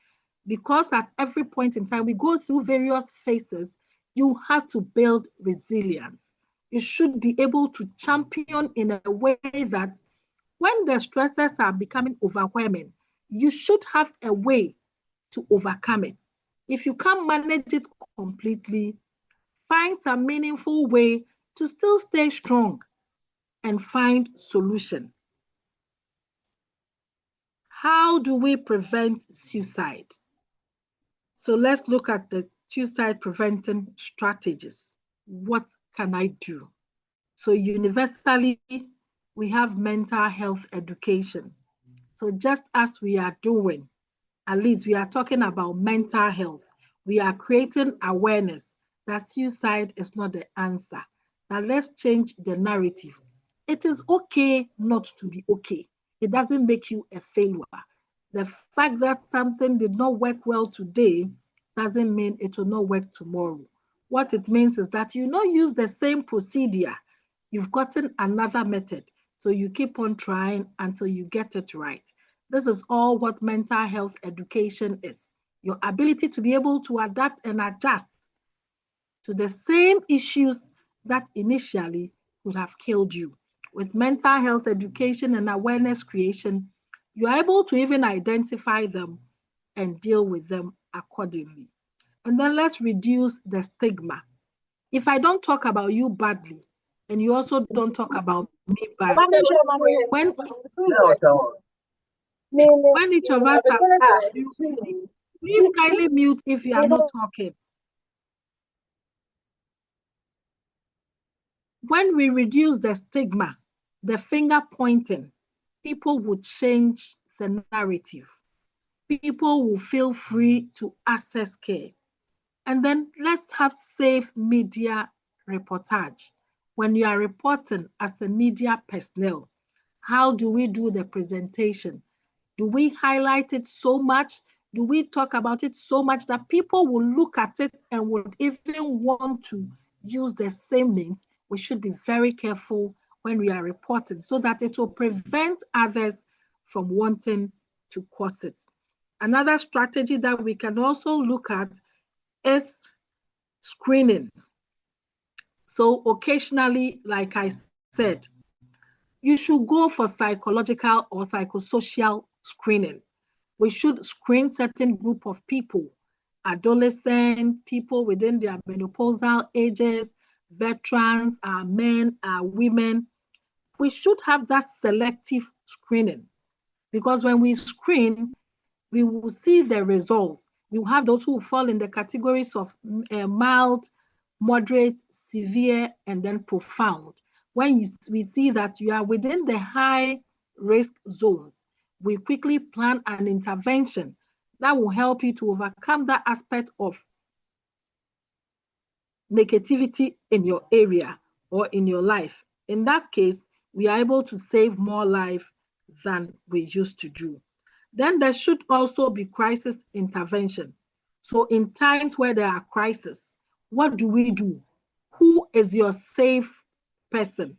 Because at every point in time, we go through various phases, you have to build resilience. You should be able to champion in a way that when the stresses are becoming overwhelming, you should have a way to overcome it. If you can't manage it completely, find a meaningful way to still stay strong and find solution. How do we prevent suicide? So let's look at the suicide preventing strategies. What can I do? So universally, we have mental health education. So just as we are doing, at least we are talking about mental health, we are creating awareness that suicide is not the answer. Now let's change the narrative. It is okay not to be okay. It doesn't make you a failure. The fact that something did not work well today doesn't mean it will not work tomorrow. What it means is that you not use the same procedure. You've gotten another method. So you keep on trying until you get it right. This is all what mental health education is. Your ability to be able to adapt and adjust to the same issues that initially would have killed you. With mental health education and awareness creation, you are able to even identify them and deal with them accordingly. And then let's reduce the stigma. If I don't talk about you badly, and you also don't talk about me badly, when each of us are talking, please kindly mute if you are not talking. When we reduce the stigma, the finger pointing, people would change the narrative. People will feel free to access care. And then let's have safe media reportage. When you are reporting as a media personnel, how do we do the presentation? Do we highlight it so much? Do we talk about it so much that people will look at it and would even want to use the same means? We should be very careful when we are reporting so that it will prevent others from wanting to cause it. Another strategy that we can also look at is screening. So occasionally, like I said, you should go for psychological or psychosocial screening. We should screen certain group of people, adolescent, people within their menopausal ages, veterans, our men, our women. We should have that selective screening, because when we screen, we will see the results We have those who fall in the categories of mild, moderate, severe, and then profound. When we see that you are within the high risk zones, we quickly plan an intervention that will help you to overcome that aspect of negativity in your area or in your life. In that case, we are able to save more life than we used to do. Then there should also be crisis intervention. So in times where there are crises, what do we do? Who is your safe person?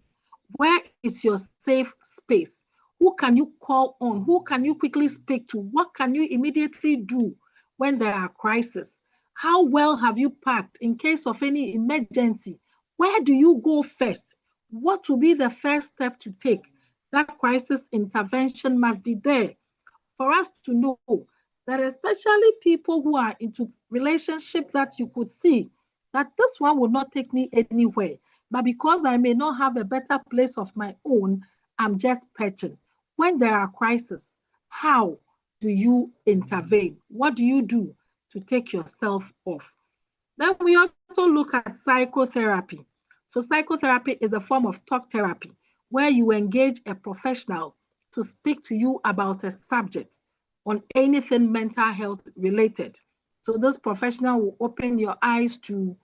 Where is your safe space? Who can you call on? Who can you quickly speak to? What can you immediately do when there are crises? How well have you packed in case of any emergency? Where do you go first? What will be the first step to take? That crisis intervention must be there for us to know that, especially people who are into relationships that you could see that this one will not take me anywhere, but because I may not have a better place of my own, I'm just patching. When there are crises, how do you intervene? What do you do to take yourself off? Then we also look at psychotherapy. So psychotherapy is a form of talk therapy where you engage a professional to speak to you about a subject on anything mental health related. So this professional will open your eyes to,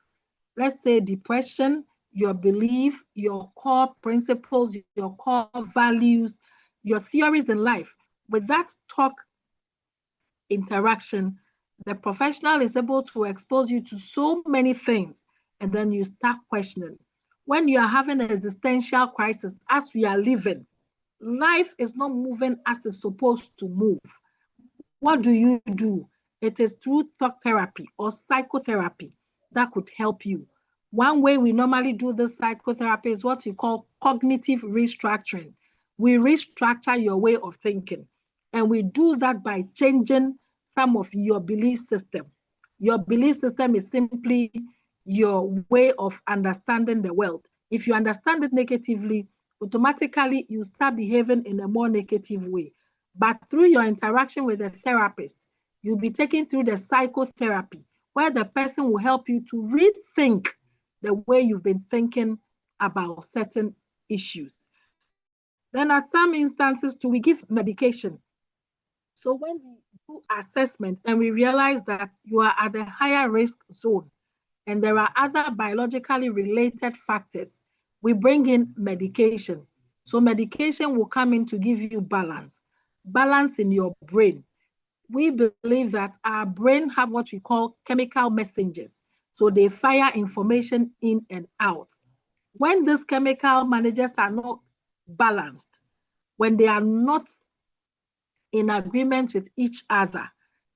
let's say, depression, your belief, your core principles, your core values, your theories in life. With that talk interaction, the professional is able to expose you to so many things, and then you start questioning. When you are having an existential crisis, as we are living, life is not moving as it's supposed to move. What do you do? It is through talk therapy or psychotherapy that could help you. One way we normally do this psychotherapy is what we call cognitive restructuring. We restructure your way of thinking, and we do that by changing some of your belief system. Your belief system is simply your way of understanding the world. If you understand it negatively, automatically you start behaving in a more negative way. But through your interaction with a therapist, you'll be taken through the psychotherapy, where the person will help you to rethink the way you've been thinking about certain issues. Then at some instances, too, we give medication. So when we do assessment and we realize that you are at a higher risk zone and there are other biologically related factors, we bring in medication. So medication will come in to give you balance in your brain. We believe that our brain have what we call chemical messengers. So they fire information in and out. When these chemical managers are not balanced, when they are not in agreement with each other,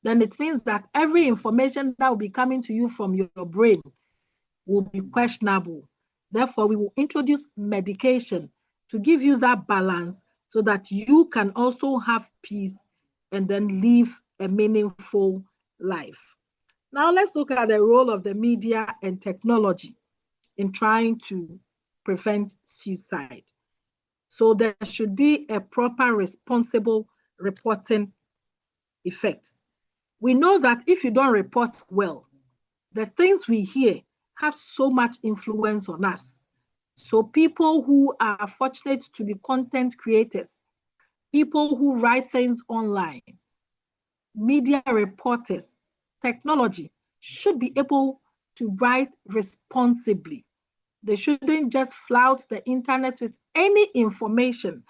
then it means that every information that will be coming to you from your brain will be questionable. Therefore, we will introduce medication to give you that balance so that you can also have peace and then live a meaningful life. Now, let's look at the role of the media and technology in trying to prevent suicide. So there should be a proper, responsible reporting effect. We know that if you don't report well, the things we hear have so much influence on us. So people who are fortunate to be content creators, people who write things online, media reporters, technology should be able to write responsibly. They shouldn't just flout the internet with any information,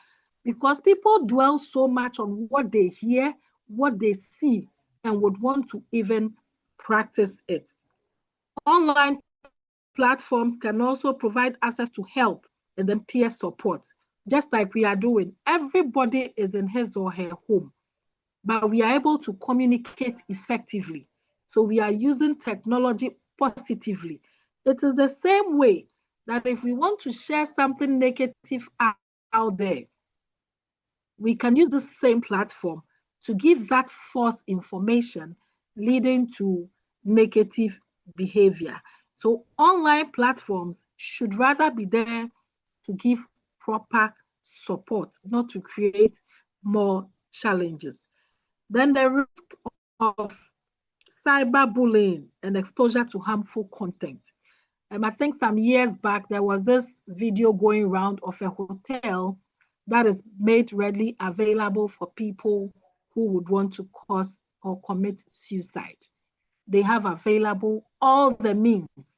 because people dwell so much on what they hear, what they see, and would want to even practice it. Online platforms can also provide access to help and then peer support, just like we are doing. Everybody is in his or her home, but we are able to communicate effectively. So we are using technology positively. It is the same way that if we want to share something negative out there, we can use the same platform to give that false information leading to negative behavior. So online platforms should rather be there to give proper support, not to create more challenges. Then the risk of cyberbullying and exposure to harmful content. I think some years back, there was this video going around of a hotel that is made readily available for people who would want to cause or commit suicide. They have available all the means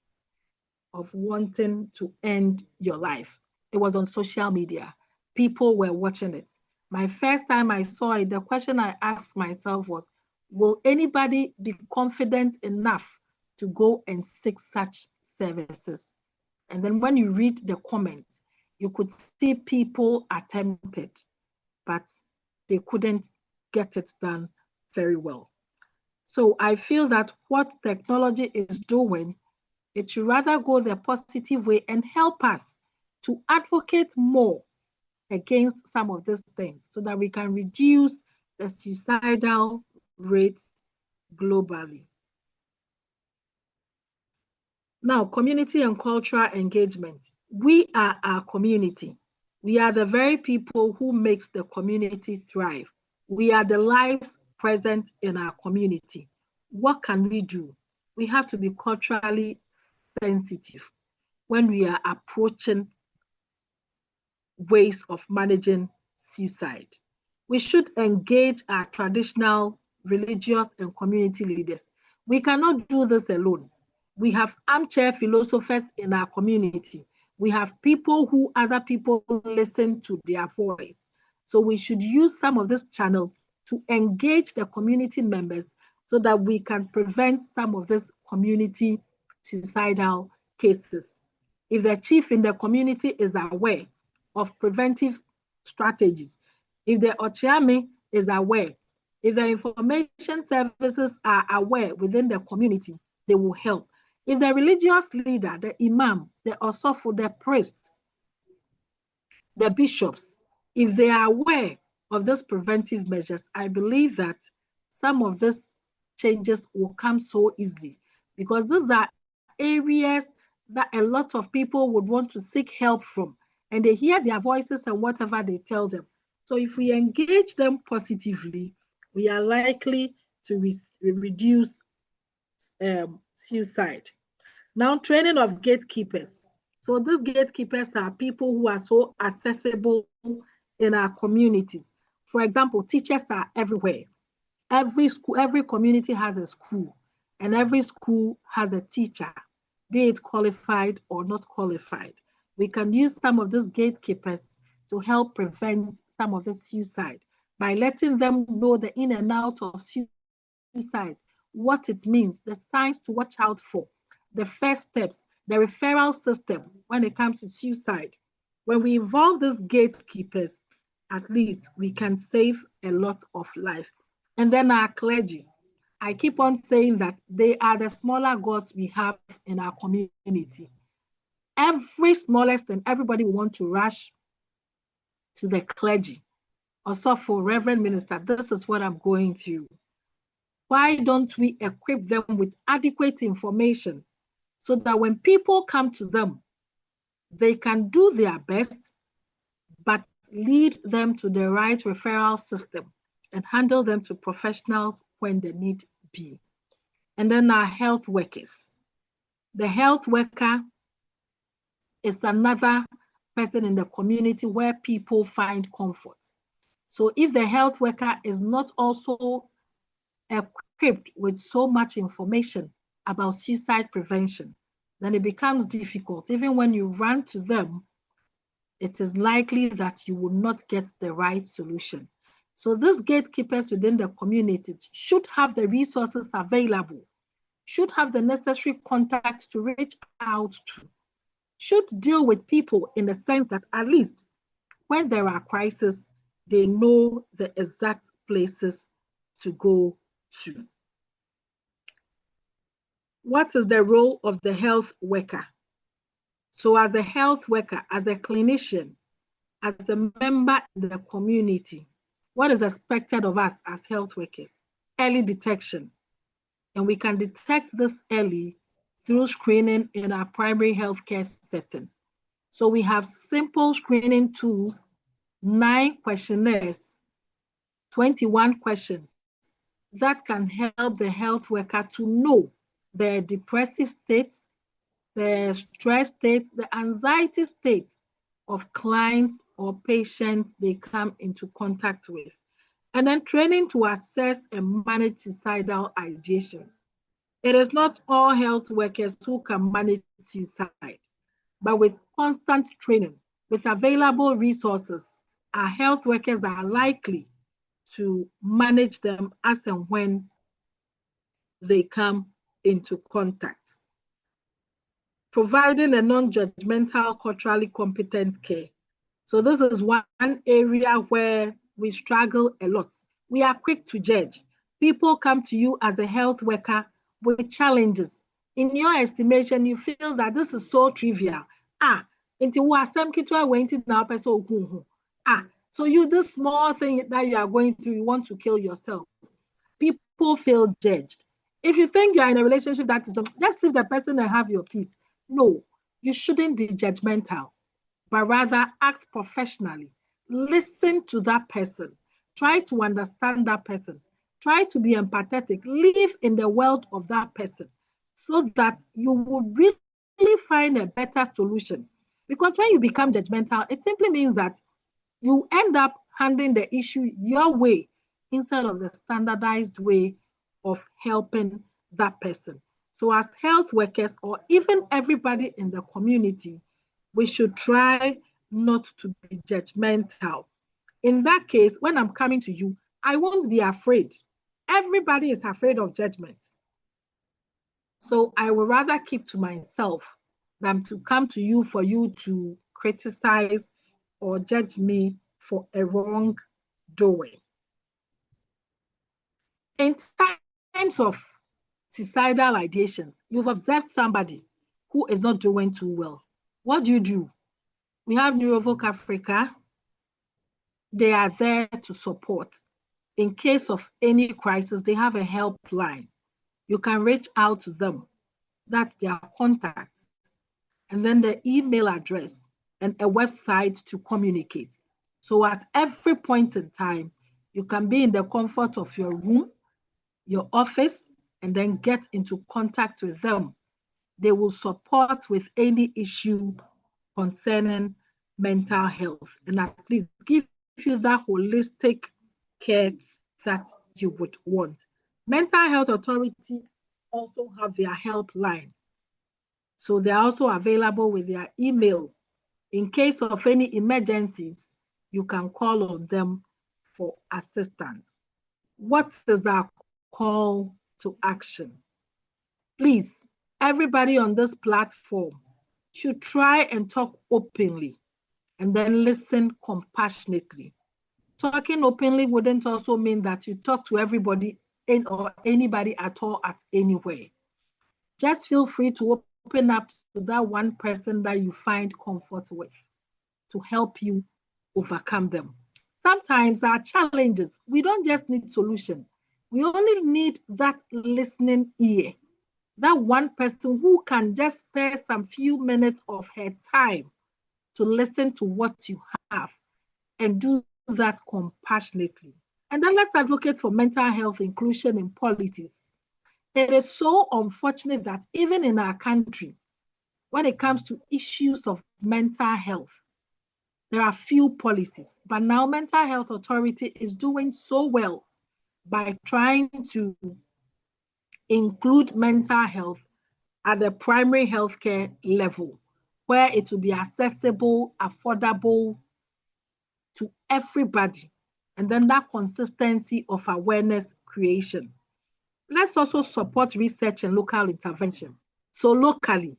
of wanting to end your life. It was on social media. People were watching it. My first time I saw it, the question I asked myself was, will anybody be confident enough to go and seek such services? And then when you read the comments, you could see people attempted, but they couldn't get it done very well. So I feel that what technology is doing, it should rather go the positive way and help us to advocate more against some of these things so that we can reduce the suicidal rates globally. Now, community and cultural engagement. We are our community. We are the very people who makes the community thrive. We are the lives present in our community. What can we do? We have to be culturally sensitive when we are approaching ways of managing suicide. We should engage our traditional, religious, and community leaders. We cannot do this alone. We have armchair philosophers in our community. We have people who other people listen to their voice. So we should use some of this channel to engage the community members so that we can prevent some of these community suicidal cases. If the chief in the community is aware of preventive strategies, if the Ochiame is aware, if the information services are aware within the community, they will help. If the religious leader, the imam, the osofo, the priest, the bishops, if they are aware of these preventive measures, I believe that some of these changes will come so easily, because these are areas that a lot of people would want to seek help from, and they hear their voices and whatever they tell them. So if we engage them positively, we are likely to reduce suicide. Now, training of gatekeepers. So these gatekeepers are people who are so accessible in our communities. For example, teachers are everywhere. Every school, every community has a school, and every school has a teacher, be it qualified or not qualified. We can use some of these gatekeepers to help prevent some of the suicide by letting them know the in and out of suicide, what it means, the signs to watch out for, the first steps, the referral system when it comes to suicide. When we involve these gatekeepers, at least we can save a lot of life. And then our clergy. I keep on saying that they are the smaller gods we have in our community. Every smallest thing, everybody will want to rush to the clergy. Also for Reverend Minister, this is what I'm going through. Why don't we equip them with adequate information so that when people come to them, they can do their best, but lead them to the right referral system and handle them to professionals when they need be. And then our health workers. The health worker is another person in the community where people find comfort. So if the health worker is not also equipped with so much information about suicide prevention, then it becomes difficult. Even when you run to them, it is likely that you will not get the right solution. So these gatekeepers within the community should have the resources available, should have the necessary contacts to reach out to, should deal with people in the sense that at least when there are crises, they know the exact places to go to. What is the role of the health worker? So as a health worker, as a clinician, as a member in the community, what is expected of us as health workers? Early detection. And we can detect this early through screening in our primary healthcare setting. So we have simple screening tools, 9 questionnaires, 21 questions that can help the health worker to know the depressive states, the stress states, the anxiety states of clients or patients they come into contact with. And then training to assess and manage suicidal ideations. It is not all health workers who can manage suicide, but with constant training, with available resources, our health workers are likely to manage them as and when they come into contact. Providing a non-judgmental, culturally competent care. So this is one area where we struggle a lot. We are quick to judge. People come to you as a health worker with challenges. In your estimation, you feel that this is so trivial. So you, this small thing that you are going through, you want to kill yourself. People feel judged. If you think you are in a relationship that is, just leave the person and have your peace. No, you shouldn't be judgmental, but rather act professionally. Listen to that person. Try to understand that person. Try to be empathetic. Live in the world of that person so that you will really find a better solution. Because when you become judgmental, it simply means that you end up handling the issue your way instead of the standardized way of helping that person. So as health workers, or even everybody in the community, we should try not to be judgmental. In that case, when I'm coming to you, I won't be afraid. Everybody is afraid of judgment. So I would rather keep to myself than to come to you for you to criticize or judge me for a wrongdoing. In times of suicidal ideations, you've observed somebody who is not doing too well. What do? We have Neurovoc Africa. They are there to support. In case of any crisis, they have a helpline. You can reach out to them. That's their contact. And then the email address and a website to communicate. So at every point in time, you can be in the comfort of your room, your office, and then get into contact with them. They will support with any issue concerning mental health and at least give you that holistic care that you would want. Mental Health Authority also have their helpline. So they're also available with their email. In case of any emergencies, you can call on them for assistance. What is our call to action? Please, everybody on this platform should try and talk openly and then listen compassionately. Talking openly wouldn't also mean that you talk to everybody or anybody at all at anywhere. Just feel free to open up to that one person that you find comfort with to help you overcome them. Sometimes our challenges, we don't just need solution. We only need that listening ear, that one person who can just spare some few minutes of her time to listen to what you have and do that compassionately. And then let's advocate for mental health inclusion in policies. It is so unfortunate that even in our country, when it comes to issues of mental health, there are few policies. But now Mental Health Authority is doing so well by trying to include mental health at the primary healthcare level, where it will be accessible, affordable to everybody. And then that consistency of awareness creation. Let's also support research and local intervention. So locally,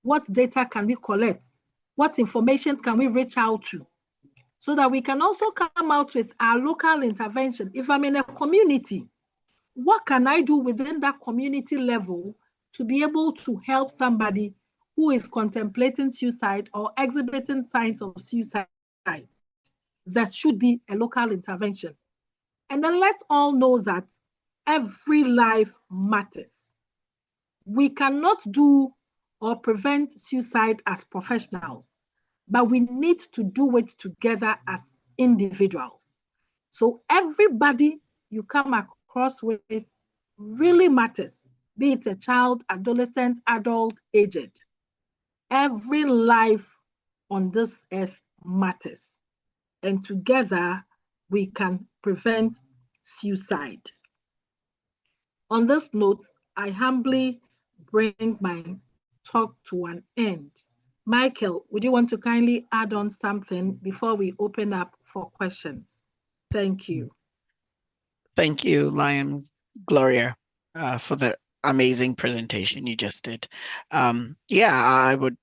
what data can we collect? What information can we reach out to? So that we can also come out with our local intervention. If I'm in a community, what can I do within that community level to be able to help somebody who is contemplating suicide or exhibiting signs of suicide? That should be a local intervention. And then let's all know that every life matters. We cannot do or prevent suicide as professionals, but we need to do it together as individuals. So everybody, you come across with really matters, be it a child, adolescent, adult, aged. Every life on this earth matters. And together we can prevent suicide. On this note, I humbly bring my talk to an end. Michael, would you want to kindly add on something before we open up for questions? Thank you. Thank you, Gloria, for the amazing presentation you just did. Yeah, I would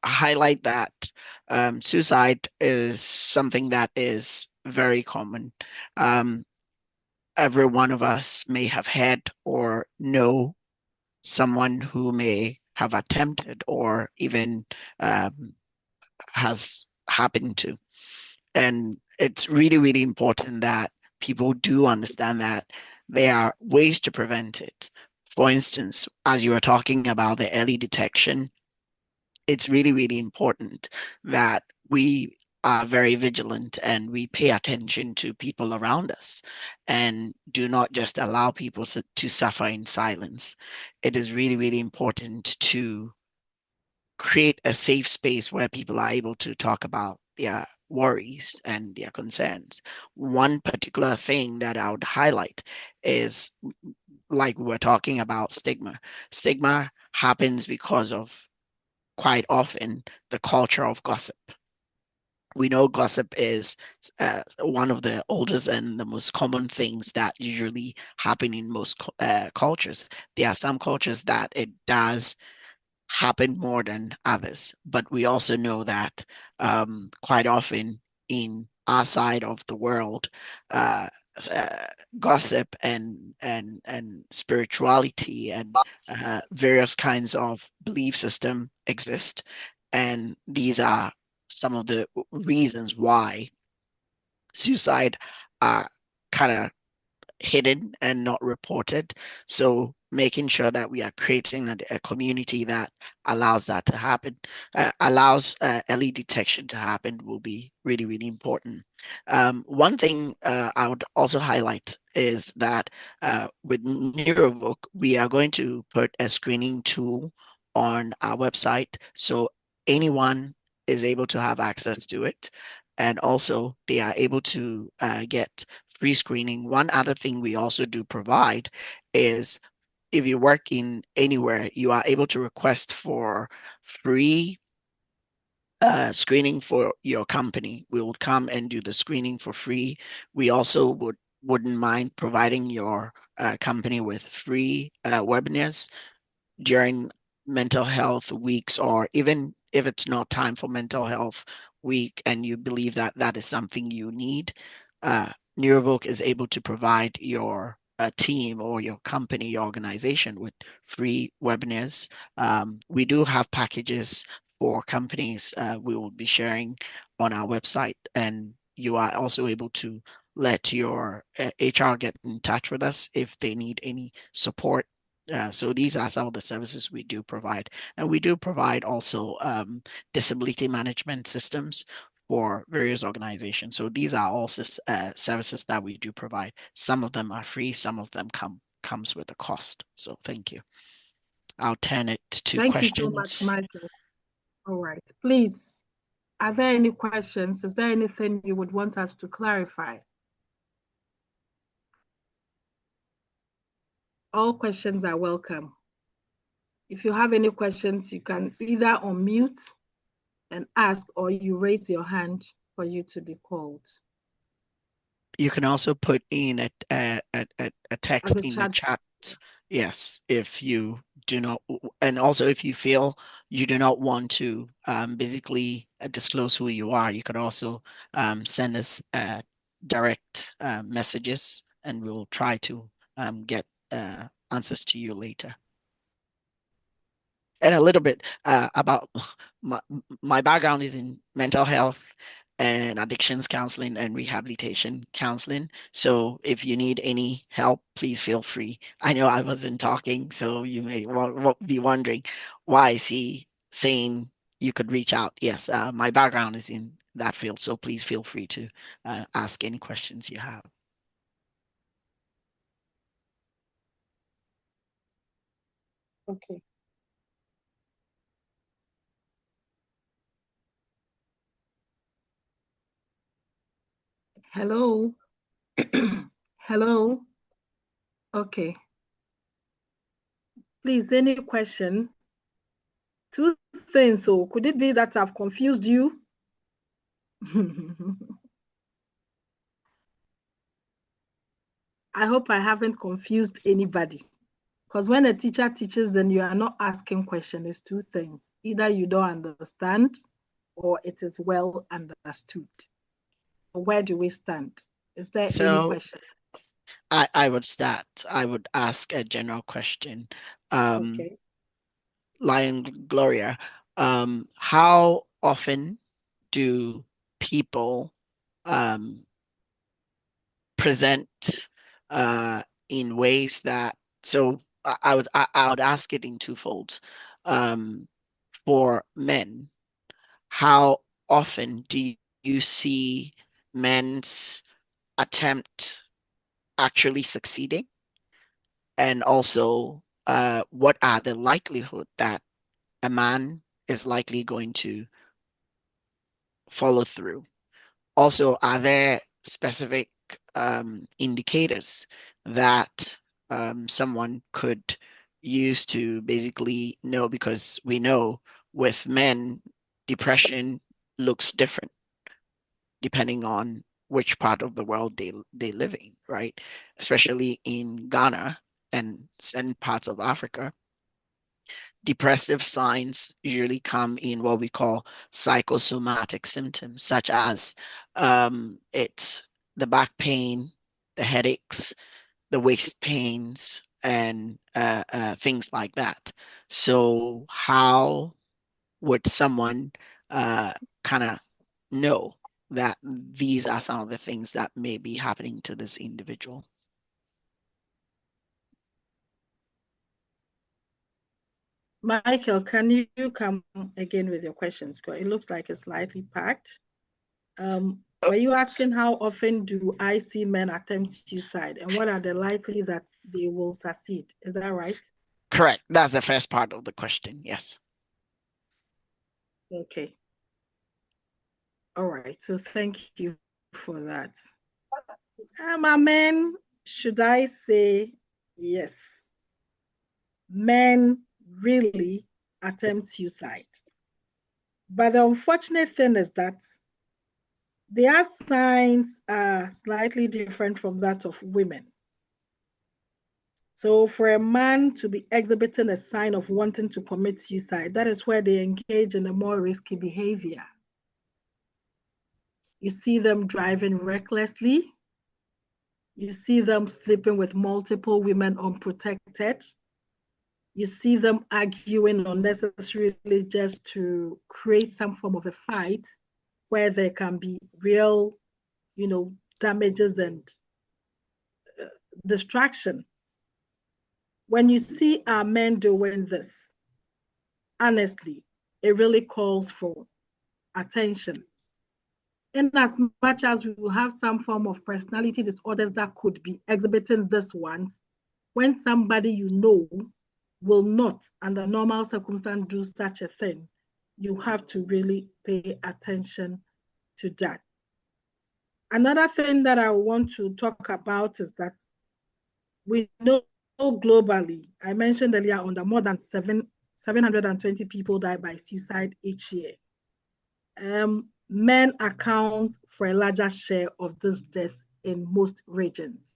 highlight that suicide is something that is very common. Every one of us may have had or know someone who may have attempted or even has happened to. And it's really, really important that people do understand that there are ways to prevent it. For instance, as you were talking about the early detection, it's really, really important that we are very vigilant and we pay attention to people around us and do not just allow people to suffer in silence. It is really, really important to create a safe space where people are able to talk about their worries and their concerns. One particular thing that I would highlight is like we're talking about stigma. Stigma happens because of quite often the culture of gossip. We know gossip is one of the oldest and the most common things that usually happen in most cultures. There are some cultures that it does happen more than others. But we also know that quite often in our side of the world, uh, uh, gossip and spirituality and various kinds of belief system exist, and these are some of the reasons why suicide are kind of hidden and not reported. So making sure that we are creating a community that allows that to happen, allows early detection to happen will be really, really important. One thing I would also highlight is that with Neurovoc, we are going to put a screening tool on our website so anyone is able to have access to it. And also, they are able to get free screening. One other thing we also do provide is if you work in anywhere, you are able to request for free screening for your company. We will come and do the screening for free. We also wouldn't mind providing your company with free webinars during mental health weeks, or even if it's not time for mental health week and you believe that that is something you need, uh, Neurovoc is able to provide your team or your company, your organization with free webinars. We do have packages for companies we will be sharing on our website, and you are also able to let your HR get in touch with us if they need any support. So these are some of the services we do provide. And we do provide also disability management systems for various organizations. So these are all services that we do provide. Some of them are free, some of them comes with a cost. So thank you. I'll turn it to Thank you so much, questions. Michael. All right. Please, are there any questions? Is there anything you would want us to clarify? All questions are welcome. If you have any questions, you can either unmute and ask, or you raise your hand for you to be called. You can also put in a text in the chat. Yes, if you do not, and also if you feel you do not want to basically disclose who you are, you could also send us direct messages and we'll try to get answers to you later. And a little bit about my background is in mental health and addictions counseling and rehabilitation counseling. So if you need any help, please feel free. I know I wasn't talking, so you may be wondering why is he saying you could reach out. Yes, my background is in that field, so please feel free to ask any questions you have. Okay. Hello. Hello. Okay. Please, any question? Two things. So could it be that I've confused you? I hope I haven't confused anybody. Because when a teacher teaches and you are not asking questions, it's two things. Either you don't understand or it is well understood. Where do we stand? Is there any So question? I would start. I would ask a general question. Okay. Lion Gloria, how often do people present in ways that I would ask it in twofolds. For men, how often do you see men's attempt actually succeeding? And also, what are the likelihood that a man is likely going to follow through? Also, are there specific indicators that someone could use to basically know? Because we know with men, depression looks different depending on which part of the world they live in, right? Especially in Ghana and certain parts of Africa, depressive signs usually come in what we call psychosomatic symptoms, such as it's the back pain, the headaches, the waist pains, and things like that. So, how would someone kind of know that these are some of the things that may be happening to this individual? Michael, can you come again with your questions? Because it looks like it's slightly packed. Were you asking how often do I see men attempt suicide and what are the likely that they will succeed? Is that right? Correct. That's the first part of the question. Yes. Okay. All right. So thank you for that. Men, should I say yes? Men really attempt suicide. But the unfortunate thing is that their signs are slightly different from that of women. So for a man to be exhibiting a sign of wanting to commit suicide, that is where they engage in a more risky behavior. You see them driving recklessly. You see them sleeping with multiple women unprotected. You see them arguing unnecessarily just to create some form of a fight where there can be real, damages and distraction. When you see our men doing this, honestly, it really calls for attention. In as much as we will have some form of personality disorders that could be exhibiting this ones, when somebody you know will not, under normal circumstances, do such a thing, you have to really pay attention to that. Another thing that I want to talk about is that we know globally, I mentioned earlier on that more than 720 people die by suicide each year. Men account for a larger share of this death in most regions.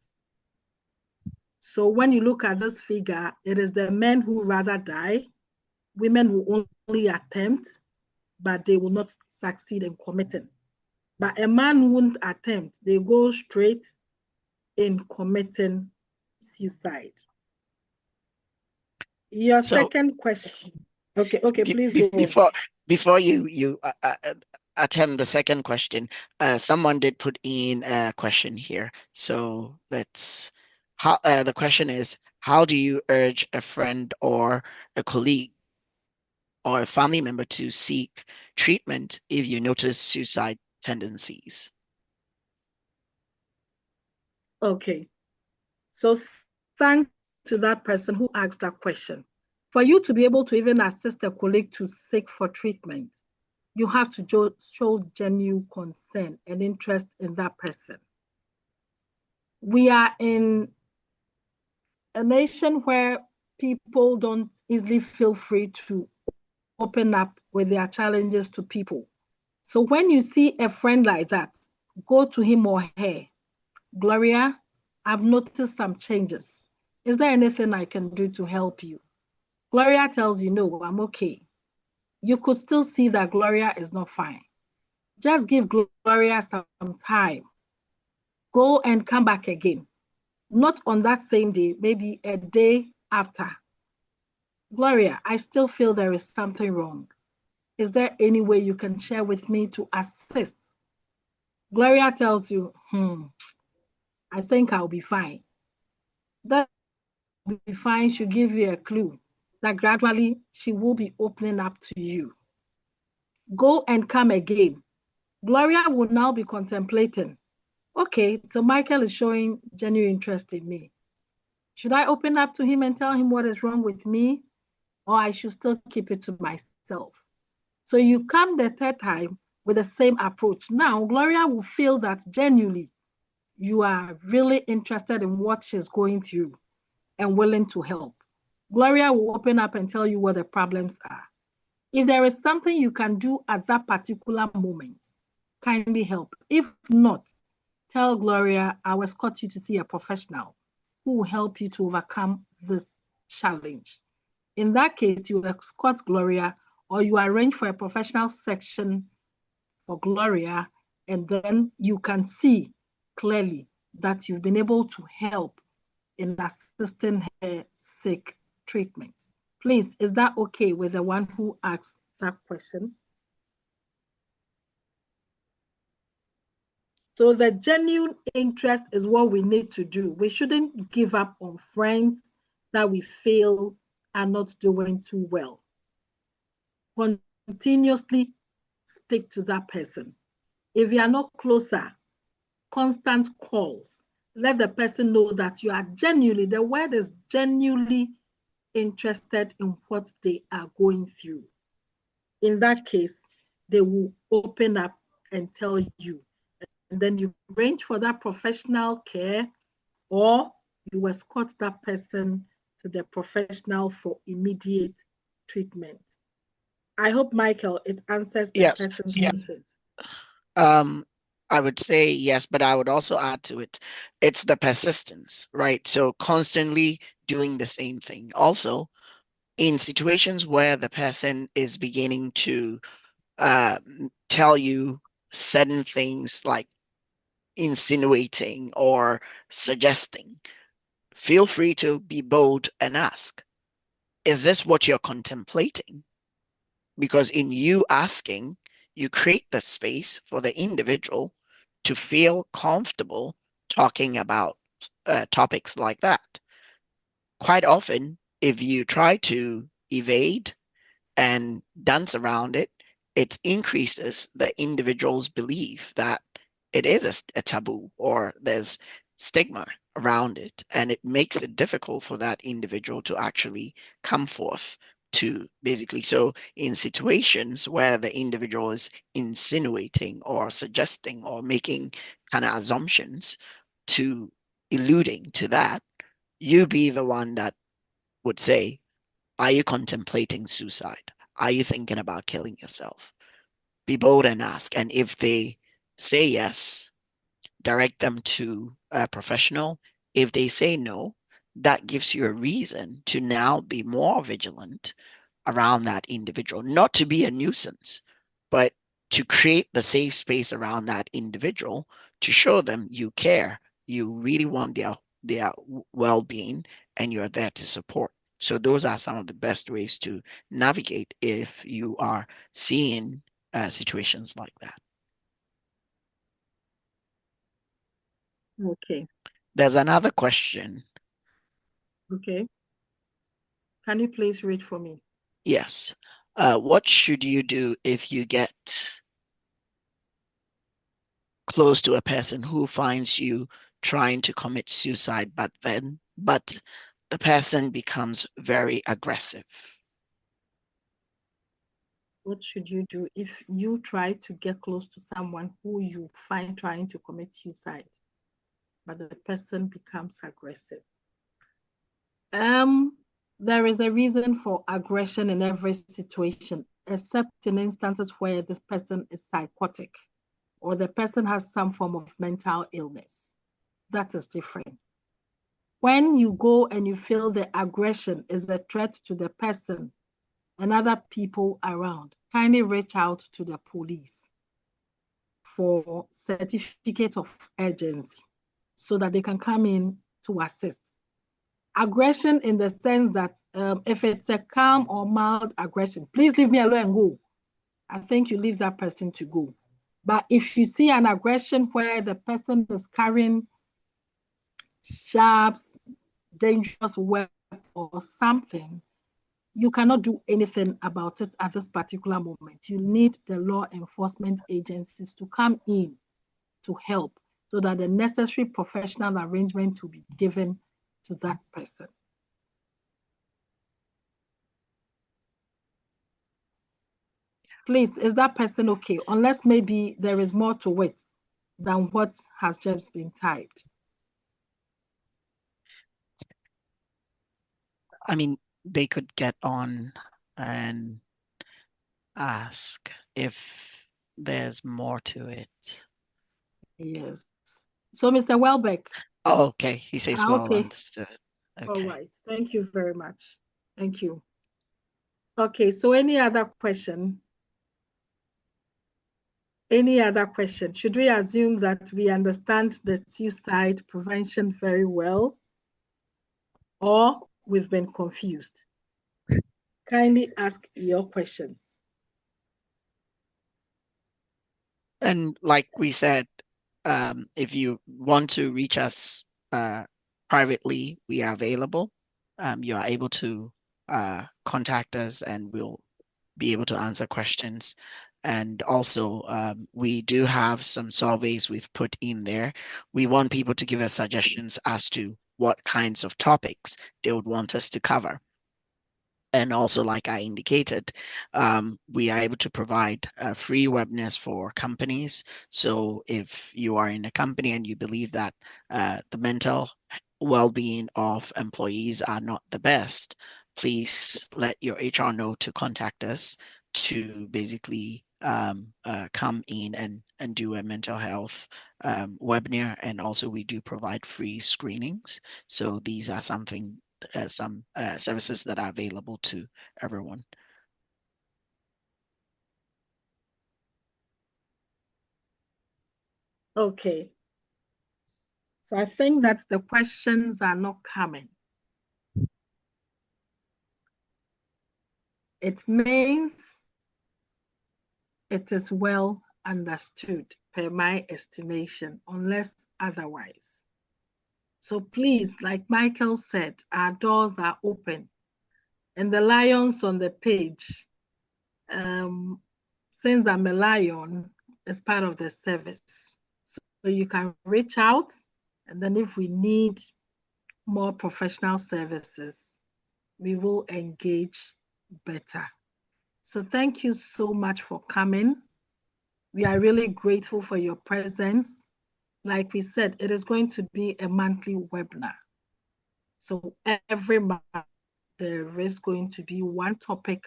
So when you look at this figure, it is the men who rather die, women will only attempt, but they will not succeed in committing. But a man won't attempt, they go straight in committing suicide. Your second question. Okay, please go on. Before you attempt the second question, someone did put in a question here. So the question is, how do you urge a friend or a colleague or a family member to seek treatment if you notice suicide tendencies? Okay, so thanks to that person who asked that question. For you to be able to even assist a colleague to seek for treatment, you have to show genuine concern and interest in that person. We are in a nation where people don't easily feel free to open up with their challenges to people. So when you see a friend like that, go to him or her. Gloria, I've noticed some changes. Is there anything I can do to help you? Gloria tells you, no, I'm okay. You could still see that Gloria is not fine. Just give Gloria some time. Go and come back again. Not on that same day, maybe a day after. Gloria, I still feel there is something wrong. Is there any way you can share with me to assist? Gloria tells you, I think I'll be fine. That will be fine should give you a clue that gradually she will be opening up to you. Go and come again. Gloria will now be contemplating, okay, so Michael is showing genuine interest in me. Should I open up to him and tell him what is wrong with me? Or I should still keep it to myself? So you come the third time with the same approach. Now, Gloria will feel that genuinely you are really interested in what she's going through and willing to help. Gloria will open up and tell you what the problems are. If there is something you can do at that particular moment, kindly help. If not, tell Gloria, I will escort you to see a professional who will help you to overcome this challenge. In that case, you escort Gloria or you arrange for a professional section for Gloria, and then you can see clearly that you've been able to help in assisting her seek treatment. Please, is that okay with the one who asked that question? So the genuine interest is what we need to do. We shouldn't give up on friends that we feel are not doing too well. Continuously speak to that person. If you are not closer, constant calls. Let the person know that you are genuinely, the word is genuinely interested in what they are going through. In that case, they will open up and tell you. And then you arrange for that professional care or you escort that person to the professional for immediate treatment. I hope, Michael, it answers the person's question. I would say yes, but I would also add to it, it's the persistence, right? So constantly doing the same thing. Also, in situations where the person is beginning to tell you certain things like insinuating or suggesting, feel free to be bold and ask, is this what you're contemplating? Because in you asking, you create the space for the individual to feel comfortable talking about topics like that. Quite often, if you try to evade and dance around it, it increases the individual's belief that it is a taboo or there's stigma around it. And it makes it difficult for that individual to actually come forth to basically. So in situations where the individual is insinuating or suggesting or making kind of assumptions to alluding to that, you be the one that would say, are you contemplating suicide? Are you thinking about killing yourself? Be bold and ask. And if they say yes, direct them to a professional. If they say no, that gives you a reason to now be more vigilant around that individual, not to be a nuisance, but to create the safe space around that individual to show them you care, you really want their well-being, and you're there to support. So those are some of the best ways to navigate if you are seeing situations like that. Okay. There's another question. Okay. Can you please read for me? Yes. What should you do if you get close to a person who finds you trying to commit suicide, but the the person becomes very aggressive? What should you do if you try to get close to someone who you find trying to commit suicide, but the person becomes aggressive? There is a reason for aggression in every situation, except in instances where this person is psychotic or the person has some form of mental illness. That is different. When you go and you feel the aggression is a threat to the person and other people around, kindly reach out to the police for certificate of urgency so that they can come in to assist. Aggression in the sense that if it's a calm or mild aggression, please leave me alone and go. I think you leave that person to go. But if you see an aggression where the person is carrying sharp, dangerous weapon or something, you cannot do anything about it at this particular moment. You need the law enforcement agencies to come in to help so that the necessary professional arrangement will be given to that person. Please, is that person okay? Unless maybe there is more to it than what has just been typed. I mean, they could get on and ask if there's more to it. Yes. So, Mr. Welbeck. Oh, okay. He says, well Okay. understood. Okay. All right. Thank you very much. Thank you. Okay. So, any other question? Any other question? Should we assume that we understand the suicide prevention very well, or we've been confused? Kindly ask your questions. And like we said, if you want to reach us privately, we are available. You are able to contact us and we'll be able to answer questions. And also, we do have some surveys we've put in there. We want people to give us suggestions as to what kinds of topics they would want us to cover. And also, like I indicated, we are able to provide free webinars for companies. So if you are in a company and you believe that the mental well-being of employees are not the best, please let your HR know to contact us to basically come in and do a mental health webinar. And also we do provide free screenings. So these are some services that are available to everyone. Okay. So I think that the questions are not coming. It means it is well understood per my estimation, unless otherwise. So please, like Michael said, our doors are open. And the lions on the page, since I'm a lion, is part of the service. So you can reach out, and then if we need more professional services, we will engage better. So thank you so much for coming. We are really grateful for your presence. Like we said, it is going to be a monthly webinar. So every month, there is going to be one topic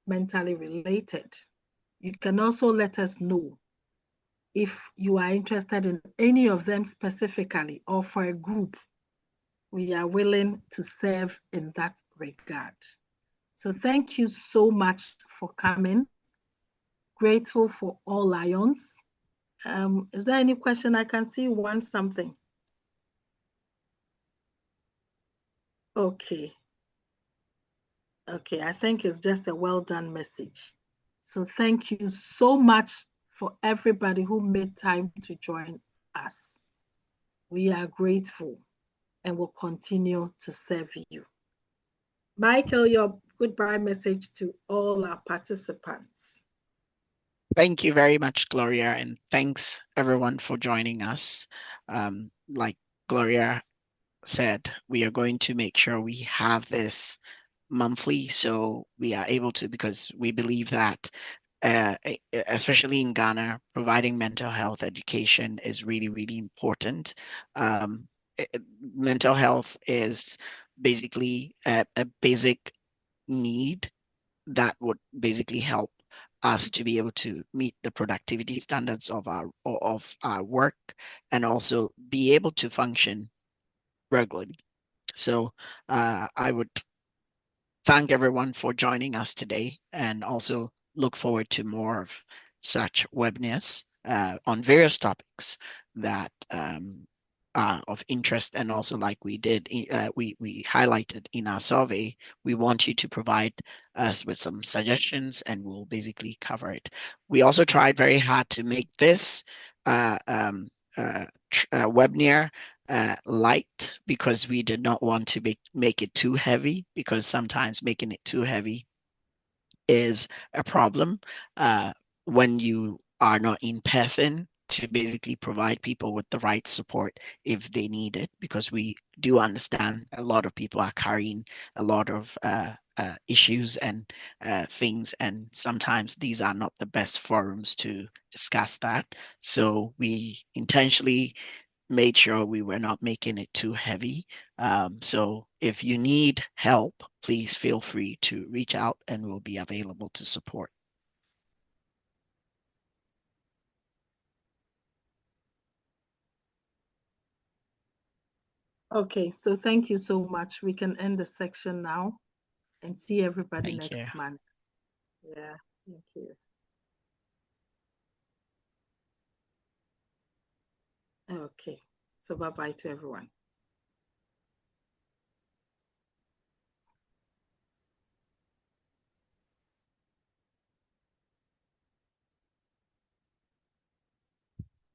mentally related. You can also let us know if you are interested in any of them specifically or for a group. We are willing to serve in that regard. So thank you so much for coming. Grateful for all lions. Is there any question? I can see one something. Okay. Okay, I think it's just a well done message. So thank you so much for everybody who made time to join us. We are grateful and will continue to serve you. Michael, your goodbye message to all our participants. Thank you very much, Gloria, and thanks everyone for joining us. Like Gloria said, we are going to make sure we have this monthly so we are able to, because we believe that especially in Ghana, providing mental health education is really, really important. Um, Mental health is basically a basic need that would basically help us to be able to meet the productivity standards of our work and also be able to function regularly. So I would thank everyone for joining us today and also look forward to more of such webinars on various topics that are of interest. And also, like we did, we highlighted in our survey, we want you to provide us with some suggestions and we'll basically cover it. We also tried very hard to make this webinar light because we did not want to make it too heavy, because sometimes making it too heavy is a problem when you are not in person to basically provide people with the right support if they need it, because we do understand a lot of people are carrying a lot of issues and things, and sometimes these are not the best forums to discuss that. So we intentionally made sure we were not making it too heavy. So if you need help, please feel free to reach out and we'll be available to support. Okay, so thank you so much. We can end the section now and see everybody Thank next you. month. Yeah, thank you. Okay, so bye-bye to everyone.